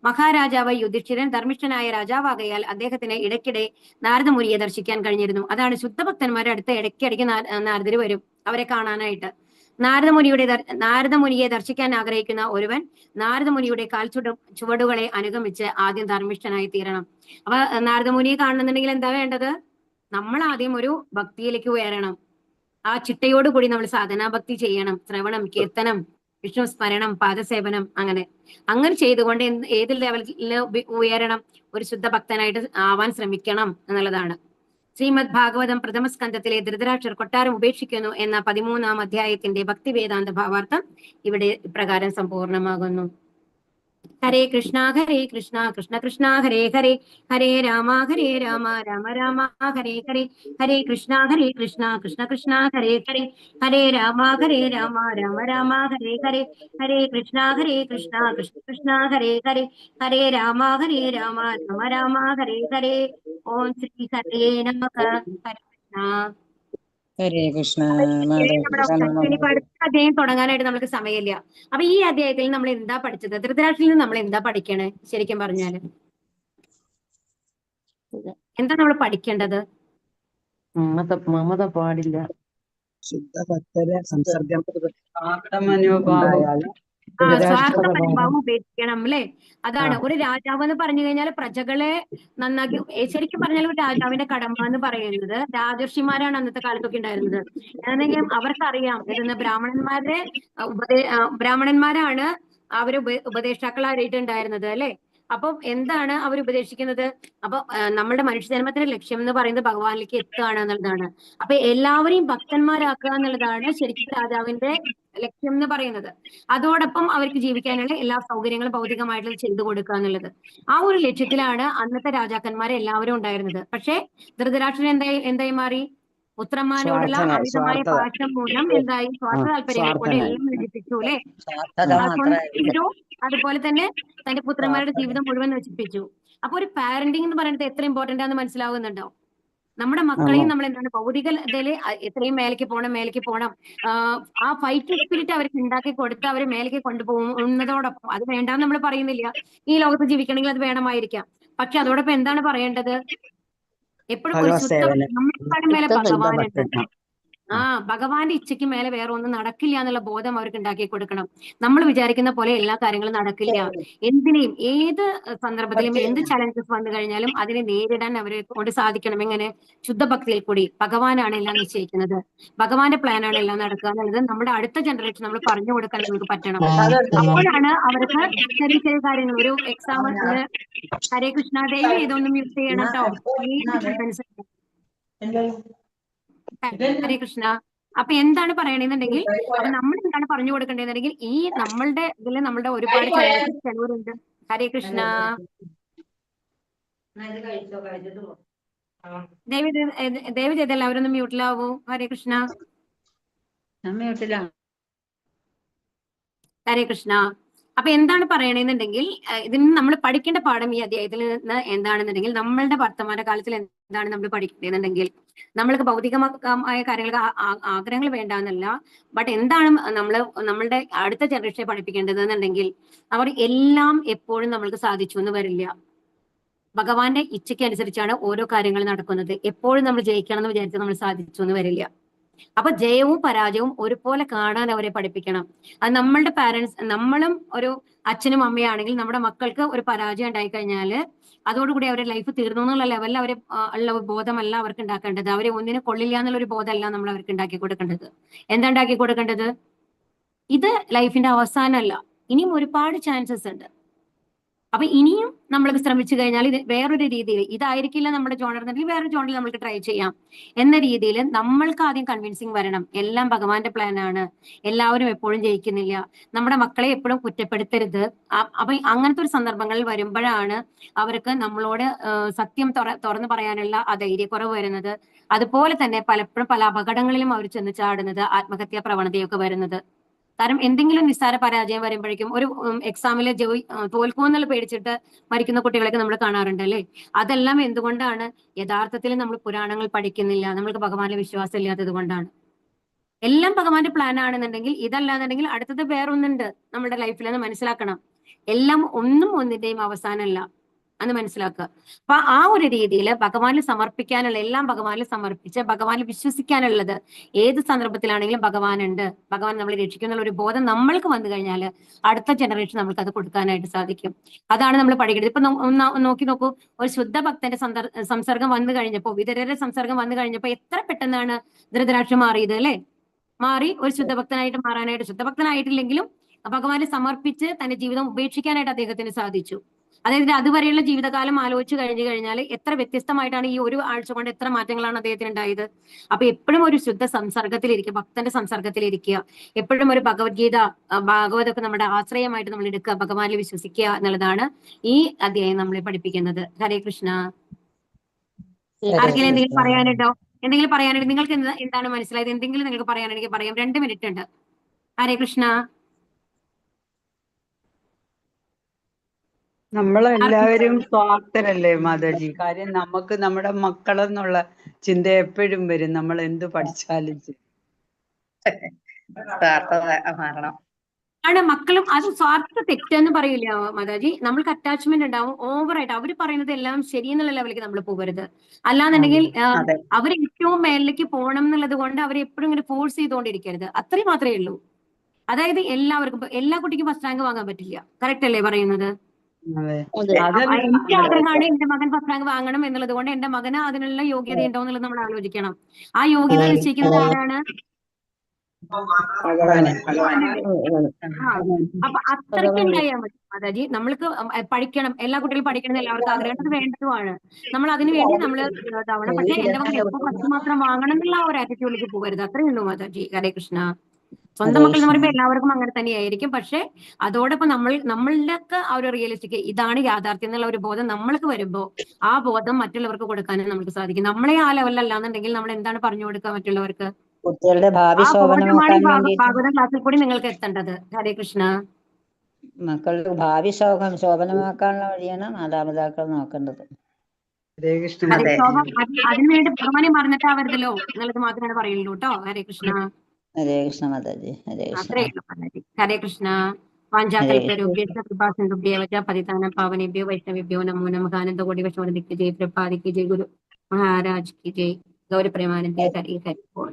മഹാരാജാവ് യുധിഷ്ഠിരൻ ധർമ്മിഷ്ഠനായ രാജാവാകയാൽ അദ്ദേഹത്തിന് ഇടയ്ക്കിടെ നാരദമുനിയെ ദർശിക്കാൻ കഴിഞ്ഞിരുന്നു. അതാണ് ശുദ്ധഭക്തന്മാരുടെ അടുത്ത് ഇടയ്ക്കിടയ്ക്ക് നാരദര് വരും അവരെ കാണാനായിട്ട്. നാരദമുനിയെ ദർശിക്കാൻ ആഗ്രഹിക്കുന്ന ഒരുവൻ നാരദമുനിയുടെ ചുവടുകളെ അനുഗമിച്ച് ആദ്യം ധർമ്മിഷ്ഠനായി തീരണം. അപ്പൊ നാരദമുനിയെ കാണുന്നുണ്ടെങ്കിൽ എന്താ വേണ്ടത്? നമ്മൾ ആദ്യം ഒരു ഭക്തിയിലേക്ക് ഉയരണം. ആ ചിട്ടയോടുകൂടി നമ്മൾ സാധനാഭക്തി ചെയ്യണം, ശ്രവണം, കീർത്തനം, വിഷ്ണു സ്മരണം, പാദസേവനം, അങ്ങനെ ചെയ്തുകൊണ്ട് ഏത് ലെവലിൽ ഉയരണം? ഒരു ശുദ്ധ ഭക്തനായിട്ട് ആവാൻ ശ്രമിക്കണം എന്നുള്ളതാണ്. ശ്രീമദ് ഭാഗവതം പ്രഥമ സ്കന്ധത്തിലെ ധൃതരാഷ്ട്രർ കൊട്ടാരം ഉപേക്ഷിക്കുന്നു എന്ന 13-ാം അധ്യായത്തിന്റെ ഭക്തിവേദാന്ത ഭാവാർത്ഥം ഇവിടെ ഇപ്രകാരം സമ്പൂർണമാകുന്നു. ഹരേ കൃഷ്ണ കൃഷ്ണ കൃഷ്ണ ഹരേ ഹരേ, ഹരേ രാമ രാമ രാമ ഹരേ ഹരേ, ഹരേ കൃഷ്ണ കൃഷ്ണ കൃഷ്ണ ഹരേ ഹരേ, ഹരേ രാമ രാമ രാമ ഹരേ ഹരേ, ഹരേ കൃഷ്ണ കൃഷ്ണ കൃഷ്ണ ഹരേ ഹരേ, ഹരേ രാമ രാമ രാമ ഹരേ ഹരേ. ഓം ശ്രീ ഹരേ നമഃ. ഹരേ കൃഷ്ണ. ഹരേ കൃഷ്ണ. ഇനിയിപ്പോ അടുത്ത അധ്യായം തുടങ്ങാനായിട്ട് നമുക്ക് സമയമില്ല. അപ്പൊ ഈ അധ്യായത്തിൽ നമ്മൾ എന്താ പഠിച്ചത്? ധൃതരാഷ്ട്രയിൽ നിന്ന് നമ്മൾ എന്താ പഠിക്കണേ? ശരിക്കും പറഞ്ഞാല് എന്താ നമ്മൾ പഠിക്കേണ്ടത്? മമത പാടില്ല. ശുദ്ധഭക്തരെ സംസർഗം സ്വാർത്ഥ മനോഭാവം ഉപേക്ഷിക്കണം അല്ലെ. അതാണ് ഒരു രാജാവ് എന്ന് പറഞ്ഞു കഴിഞ്ഞാൽ പ്രജകളെ നന്നാക്കി, ശരിക്കും പറഞ്ഞാൽ ഒരു രാജാവിന്റെ കടമ എന്ന് പറയുന്നത്, രാജർഷിമാരാണ് അന്നത്തെ കാലത്തൊക്കെ ഉണ്ടായിരുന്നത്. അതെങ്കിൽ അവർക്കറിയാം ഇതെന്ന് ബ്രാഹ്മണന്മാരാണ് അവര് ഉപദേഷ്ടാക്കളായിട്ട് ഉണ്ടായിരുന്നത് അല്ലെ. അപ്പൊ എന്താണ് അവർ ഉപദേശിക്കുന്നത്? അപ്പൊ നമ്മുടെ മനുഷ്യജന്മത്തിന്റെ ലക്ഷ്യം എന്ന് പറയുന്നത് ഭഗവാനിലേക്ക് എത്തുകയാണ് എന്നുള്ളതാണ്. അപ്പൊ എല്ലാവരെയും ഭക്തന്മാരാക്കുക എന്നുള്ളതാണ് ശരിക്കും രാജാവിന്റെ ലക്ഷ്യം എന്ന് പറയുന്നത്. അതോടൊപ്പം അവർക്ക് ജീവിക്കാനുള്ള എല്ലാ സൗകര്യങ്ങളും ഭൗതികമായിട്ടുള്ള ചെയ്തു കൊടുക്കുക എന്നുള്ളത്. ആ ഒരു ലക്ഷ്യത്തിലാണ് അന്നത്തെ രാജാക്കന്മാരെ എല്ലാവരും ഉണ്ടായിരുന്നത്. പക്ഷേ ധൃതരാഷ്ട്രൻ എന്തായി മാറി? പുത്രന്മാരോടുള്ള അമിതമായ പാശം മൂലം എന്തായി? സ്വാർത്ഥ താല്പര്യങ്ങൾ കൊണ്ട് എല്ലാം നശിപ്പിച്ചു അല്ലെ. അതുപോലെ തന്നെ തന്റെ പുത്രന്മാരുടെ ജീവിതം മുഴുവൻ നശിപ്പിച്ചു. അപ്പൊ ഒരു പാരന്റിങ് എന്ന് പറയുന്നത് എത്ര ഇമ്പോർട്ടന്റ് ആണെന്ന് മനസ്സിലാവുന്നുണ്ടോ? നമ്മുടെ മക്കളെയും നമ്മൾ എന്താണ് ഭൗതിക ഇതില് എത്രയും മേലേക്ക് പോകണം, ആ ഫൈറ്റ് സ്പിരിറ്റ് അവർക്ക് ഉണ്ടാക്കി കൊടുത്ത് അവരെ മേലേക്ക് കൊണ്ടുപോകുന്നതോടൊപ്പം, അത് വേണ്ടാന്ന് നമ്മൾ പറയുന്നില്ല, ഈ ലോകത്ത് ജീവിക്കണമെങ്കിൽ അത് വേണമായിരിക്കാം. പക്ഷെ അതോടൊപ്പം എന്താണ് പറയേണ്ടത്? എപ്പോഴും ഒരു ശുദ്ധ, നമ്മളെക്കാളും മേലെ ഭഗവാനുണ്ട്. ഭഗവാന്റെ ഇച്ഛയ്ക്ക് മേലെ വേറെ ഒന്നും നടക്കില്ല എന്നുള്ള ബോധം അവർക്ക് ഉണ്ടാക്കി കൊടുക്കണം. നമ്മൾ വിചാരിക്കുന്ന പോലെ എല്ലാ കാര്യങ്ങളും നടക്കില്ല. എന്തിനേയും ഏത് സന്ദർഭത്തിലും എന്ത് ചലഞ്ചസ് വന്നു കഴിഞ്ഞാലും അതിനെ നേരിടാൻ അവരെ കൊണ്ട് സാധിക്കണം. എങ്ങനെ? ശുദ്ധഭക്തിയിൽ കൂടി. ഭഗവാനാണ് എല്ലാം നിശ്ചയിക്കുന്നത്, ഭഗവാന്റെ പ്ലാനാണ് എല്ലാം നടക്കുക എന്നുള്ളത് നമ്മുടെ അടുത്ത ജനറേഷൻ നമ്മൾ പറഞ്ഞു കൊടുക്കാൻ നമുക്ക് പറ്റണം. അപ്പോഴാണ് അവർക്ക് ചെറിയ ചെറിയ കാര്യങ്ങൾ, ഒരു എക്സാം. ഹരേ കൃഷ്ണ. ദയവ് ഇതൊന്നും യൂസ് ചെയ്യണം കേട്ടോ. ഹരേ കൃഷ്ണ. അപ്പൊ എന്താണ് പറയണെന്നുണ്ടെങ്കിൽ, അപ്പൊ നമ്മൾ എന്താണ് പറഞ്ഞു കൊടുക്കേണ്ടതെന്നുണ്ടെങ്കിൽ, ഈ നമ്മളുടെ ഇതിൽ നമ്മളുടെ ഒരുപാട് ചിലവരുണ്ട്. ഹരേ കൃഷ്ണ. ദയവ് ചെയ്ത് എല്ലാവരും മ്യൂട്ടിലാവൂ. ഹരേ കൃഷ്ണ. ഹരേ കൃഷ്ണ. അപ്പൊ എന്താണ് പറയണെന്നുണ്ടെങ്കിൽ ഇതിന് നമ്മൾ പഠിക്കേണ്ട പാഠം ഈ അധ്യായത്തിൽ നിന്ന് എന്താണെന്നുണ്ടെങ്കിൽ നമ്മളുടെ വർത്തമാന കാലത്തിൽ എന്താണ് നമ്മൾ പഠിക്കേണ്ടതെന്നുണ്ടെങ്കിൽ നമ്മൾക്ക് ഭൗതികമായ കാര്യങ്ങൾക്ക് ആഗ്രഹങ്ങൾ വേണ്ടാന്നല്ല, ബട്ട് എന്താണ് നമ്മളുടെ അടുത്ത ജനറേഷനെ പഠിപ്പിക്കേണ്ടത് എന്നുണ്ടെങ്കിൽ അവർ എല്ലാം എപ്പോഴും നമ്മൾക്ക് സാധിച്ചു എന്ന് വരില്ല. ഭഗവാന്റെ ഇച്ഛയ്ക്ക് അനുസരിച്ചാണ് ഓരോ കാര്യങ്ങൾ നടക്കുന്നത്. എപ്പോഴും നമ്മൾ ജയിക്കണം എന്ന് വിചാരിച്ച് നമ്മൾ സാധിച്ചു എന്ന് വരില്ല. അപ്പൊ ജയവും പരാജയവും ഒരുപോലെ കാണാൻ അവരെ പഠിപ്പിക്കണം. അത് നമ്മളുടെ പാരന്റ്സ്, നമ്മളും ഒരു അച്ഛനും അമ്മയാണെങ്കിൽ നമ്മുടെ മക്കൾക്ക് ഒരു പരാജയം ഉണ്ടായി കഴിഞ്ഞാല് അതോടുകൂടി അവരുടെ ലൈഫ് തീർന്നു എന്നുള്ള ലെവലിൽ അവരെ ഉള്ള ബോധമല്ല അവർക്ക് ഉണ്ടാക്കേണ്ടത്. അവരെ ഒന്നിനും കൊള്ളില്ല എന്നുള്ള ഒരു ബോധമല്ല നമ്മൾ അവർക്ക് ഉണ്ടാക്കി കൊടുക്കേണ്ടത്. എന്താ ഉണ്ടാക്കി കൊടുക്കേണ്ടത്? ഇത് ലൈഫിന്റെ അവസാനമല്ല, ഇനിയും ഒരുപാട് ചാൻസസ് ഉണ്ട്. അപ്പൊ ഇനിയും നമ്മൾക്ക് ശ്രമിച്ചു കഴിഞ്ഞാൽ ഇത് വേറൊരു രീതിയിൽ, ഇതായിരിക്കില്ല നമ്മുടെ ജോണർ എന്നുണ്ടെങ്കിൽ വേറൊരു ജോണിൽ നമുക്ക് ട്രൈ ചെയ്യാം എന്ന രീതിയിൽ നമ്മൾക്ക് ആദ്യം കൺവിൻസിങ് വരണം. എല്ലാം ഭഗവാന്റെ പ്ലാൻ ആണ്, എല്ലാവരും എപ്പോഴും ജയിക്കുന്നില്ല, നമ്മുടെ മക്കളെ എപ്പോഴും കുറ്റപ്പെടുത്തരുത്. അപ്പൊ അങ്ങനത്തെ ഒരു സന്ദർഭങ്ങളിൽ വരുമ്പോഴാണ് അവർക്ക് നമ്മളോട് സത്യം തുറന്നു പറയാനുള്ള ആ ധൈര്യക്കുറവ് വരുന്നത്. അതുപോലെ തന്നെ പലപ്പോഴും പല അപകടങ്ങളിലും അവർ ചെന്ന് ചാടുന്നത്, ആത്മഹത്യാ പ്രവണതയൊക്കെ വരുന്നത്. കാരണം എന്തെങ്കിലും നിസ്സാര പരാജയം വരുമ്പോഴേക്കും ഒരു എക്സാമിൽ തോൽക്കുമെന്നുള്ള പേടിച്ചിട്ട് മരിക്കുന്ന കുട്ടികളൊക്കെ നമ്മൾ കാണാറുണ്ട് അല്ലേ? അതെല്ലാം എന്തുകൊണ്ടാണ്? യഥാർത്ഥത്തിൽ നമ്മൾ പുരാണങ്ങൾ പഠിക്കുന്നില്ല, നമ്മൾക്ക് ഭഗവാന്റെ വിശ്വാസം ഇല്ലാത്തത് കൊണ്ടാണ്. എല്ലാം ഭഗവാന്റെ പ്ലാൻ ആണെന്നുണ്ടെങ്കിൽ, ഇതല്ലാന്നുണ്ടെങ്കിൽ അടുത്തത് വേറൊന്നുണ്ട് നമ്മുടെ ലൈഫിൽ എന്ന് മനസ്സിലാക്കണം. എല്ലാം ഒന്നിന്റെയും അവസാനമല്ല എന്ന് മനസ്സിലാക്കുക. അപ്പൊ ആ ഒരു രീതിയിൽ ഭഗവാനിൽ സമർപ്പിക്കാനുള്ള എല്ലാം ഭഗവാനിൽ സമർപ്പിച്ച് ഭഗവാനിൽ വിശ്വസിക്കാനുള്ളത് ഏത് സന്ദർഭത്തിലാണെങ്കിലും ഭഗവാനുണ്ട്, ഭഗവാൻ നമ്മളെ രക്ഷിക്കുന്നുള്ള ഒരു ബോധം നമ്മൾക്ക് വന്നു കഴിഞ്ഞാൽ അടുത്ത ജനറേഷൻ നമ്മൾക്ക് അത് കൊടുക്കാനായിട്ട് സാധിക്കും. അതാണ് നമ്മൾ പഠിക്കേണ്ടത്. ഇപ്പൊ നോക്കൂ, ഒരു ശുദ്ധ ഭക്തന്റെ സംസർഗം വന്നു കഴിഞ്ഞപ്പോ, വിതരരുടെ സംസർഗം വന്നു കഴിഞ്ഞപ്പോ എത്ര പെട്ടെന്നാണ് ധൃതരാഷ്ട്രം മാറിയത് അല്ലെ? മാറി ഒരു ശുദ്ധഭക്തനായിട്ട് മാറാനായിട്ട്, ശുദ്ധഭക്തനായിട്ടില്ലെങ്കിലും ഭഗവാനെ സമർപ്പിച്ച് തന്റെ ജീവിതം ഉപേക്ഷിക്കാനായിട്ട് അദ്ദേഹത്തിന് സാധിച്ചു. അതായത് അതുവരെയുള്ള ജീവിതകാലം ആലോചിച്ച് കഴിഞ്ഞു കഴിഞ്ഞാൽ എത്ര വ്യത്യസ്തമായിട്ടാണ് ഈ ഒരു ആഴ്ച കൊണ്ട് എത്ര മാറ്റങ്ങളാണ് അദ്ദേഹത്തിന് ഉണ്ടായത്. അപ്പൊ എപ്പോഴും ഒരു ശുദ്ധ സംസർഗത്തിലിരിക്കുക, ഭക്തന്റെ സംസർഗത്തിലിരിക്കുക. എപ്പോഴും ഒരു ഭഗവത്ഗീത, ഭാഗവതമൊക്കെ നമ്മുടെ ആശ്രയമായിട്ട് നമ്മൾ എടുക്കുക, ഭഗവാനിൽ വിശ്വസിക്കുക എന്നുള്ളതാണ് ഈ അധ്യായം നമ്മളെ പഠിപ്പിക്കുന്നത്. ഹരേ കൃഷ്ണ. ആർക്കെങ്കിലും എന്തെങ്കിലും പറയാനുണ്ടോ? എന്തെങ്കിലും പറയാനുണ്ട്? നിങ്ങൾക്ക് എന്താണ് മനസ്സിലായത്? എന്തെങ്കിലും നിങ്ങൾക്ക് പറയാനാണെങ്കിൽ പറയാം. 2 മിനിറ്റ് ഉണ്ട്. ഹരേ കൃഷ്ണ. നമ്മളെല്ലാവരും സ്വാർത്ഥരല്ലേ മാതാജി? കാര്യം നമുക്ക് നമ്മുടെ മക്കളെന്നുള്ള ചിന്ത എപ്പോഴും വരും, നമ്മൾ എന്ത് പഠിച്ചാലും. മാറണം. ആണ് മക്കളും. അത് സ്വാർത്ഥ തെറ്റെന്ന് പറയില്ല മാതാജി. നമ്മൾക്ക് അറ്റാച്ച്മെന്റ് ഉണ്ടാവും ഓവറായിട്ട്. അവർ പറയുന്നത് എല്ലാം ശരിയെന്നുള്ള ലെവലിലേക്ക് നമ്മൾ പോകരുത്. അല്ലാന്നുണ്ടെങ്കിൽ അവർ ഏറ്റവും മേലിലേക്ക് പോകണം എന്നുള്ളത് കൊണ്ട് അവരെ എപ്പോഴും ഇങ്ങനെ ഫോഴ്സ് ചെയ്തുകൊണ്ടിരിക്കരുത്. അത്രയും മാത്രമേ ഉള്ളൂ. അതായത് എല്ലാവർക്കും, എല്ലാ കുട്ടിക്കും ഫസ്റ്റ് റാങ്ക് വാങ്ങാൻ പറ്റില്ല. കറക്റ്റ് അല്ലേ പറയുന്നത്? എന്റെ ആഗ്രഹമാണ് എന്റെ മകൻ ഫസ്റ്റ് റാങ്ക് വാങ്ങണം എന്നുള്ളത് കൊണ്ട് എന്റെ മകന് അതിനുള്ള യോഗ്യത ഉണ്ടോ എന്നുള്ളത് നമ്മൾ ആലോചിക്കണം. ആ യോഗ്യത നിശ്ചയിക്കുന്നത് ആരാണ്? അപ്പൊ അത്രയ്ക്ക് ഉണ്ടായാൽ മതി മാതാജി. നമ്മൾക്ക് പഠിക്കണം, എല്ലാ കുട്ടികളും പഠിക്കണം എന്ന് എല്ലാവർക്കും ആഗ്രഹം, അത് വേണ്ടതുമാണ്. നമ്മൾ അതിനു വേണ്ടി നമ്മൾ ഇതാവണം. പക്ഷെ എന്റെ മകൻ എപ്പോ ഫസ്റ്റ് മാത്രം വാങ്ങണം എന്നുള്ള ആ ഒരു ആറ്റിറ്റ്യൂഡിലേക്ക് പോകരുത്. അത്രയേ ഉള്ളൂ മാതാജി. ഹരേ കൃഷ്ണ. സ്വന്തം മക്കൾ എന്ന് പറയുമ്പോൾ എല്ലാവർക്കും അങ്ങനെ തന്നെയായിരിക്കും. പക്ഷെ അതോടൊപ്പം നമ്മളുടെ ആ ഒരു റിയലിസ്റ്റിക്, ഇതാണ് യാഥാർത്ഥ്യം എന്നുള്ള ഒരു ബോധം നമ്മൾക്ക് വരുമ്പോൾ ആ ബോധം മറ്റുള്ളവർക്ക് കൊടുക്കാനും നമുക്ക് സാധിക്കും. നമ്മളെ ആ ലെവലിലല്ലാന്നുണ്ടെങ്കിൽ നമ്മൾ എന്താണ് പറഞ്ഞു കൊടുക്കുക മറ്റുള്ളവർക്ക്? കുട്ടികളുടെ ഭാവി ശോഭനമാക്കാൻ വേണ്ടി ഭാഗവതം ക്ലാസ്സിൽ കൂടി നിങ്ങൾക്ക് എത്തേണ്ടത്. ഹരേ കൃഷ്ണ. മക്കളുടെ ഭാവി ശോഭനമാക്കാനുള്ള വഴിയാണ് മാതാപിതാക്കൾ നോക്കേണ്ടത്. അതിനുവേണ്ടി ഭഗവാനെ മറന്നിട്ടാവരുതല്ലോ എന്നുള്ളത് മാത്രമാണ് പറയുള്ളൂ കേട്ടോ. ഹരേ കൃഷ്ണ. ഹരേ കൃഷ്ണ മാതാജി. ഹരേ കൃഷ്ണ. അത്രേ ഉള്ളൂ മാതാജി. ഹരേ കൃഷ്ണ. വാഞ്ചാകൽപതരുഭ്യശ്ച കൃപാസിന്ധുഭ്യേവ പതിതാനാം പാവനേഭ്യോ വൈഷ്ണവേഭ്യോ നമോ നമഃ. ആനന്ദകോടി വൈഷ്ണവദിക്ക് ജയ്, പ്രഭാതിക്ക് ജയ്, ഗുരു മഹാരാജ് की जय. गौरी प्रेमानंद हरि हरि बोल.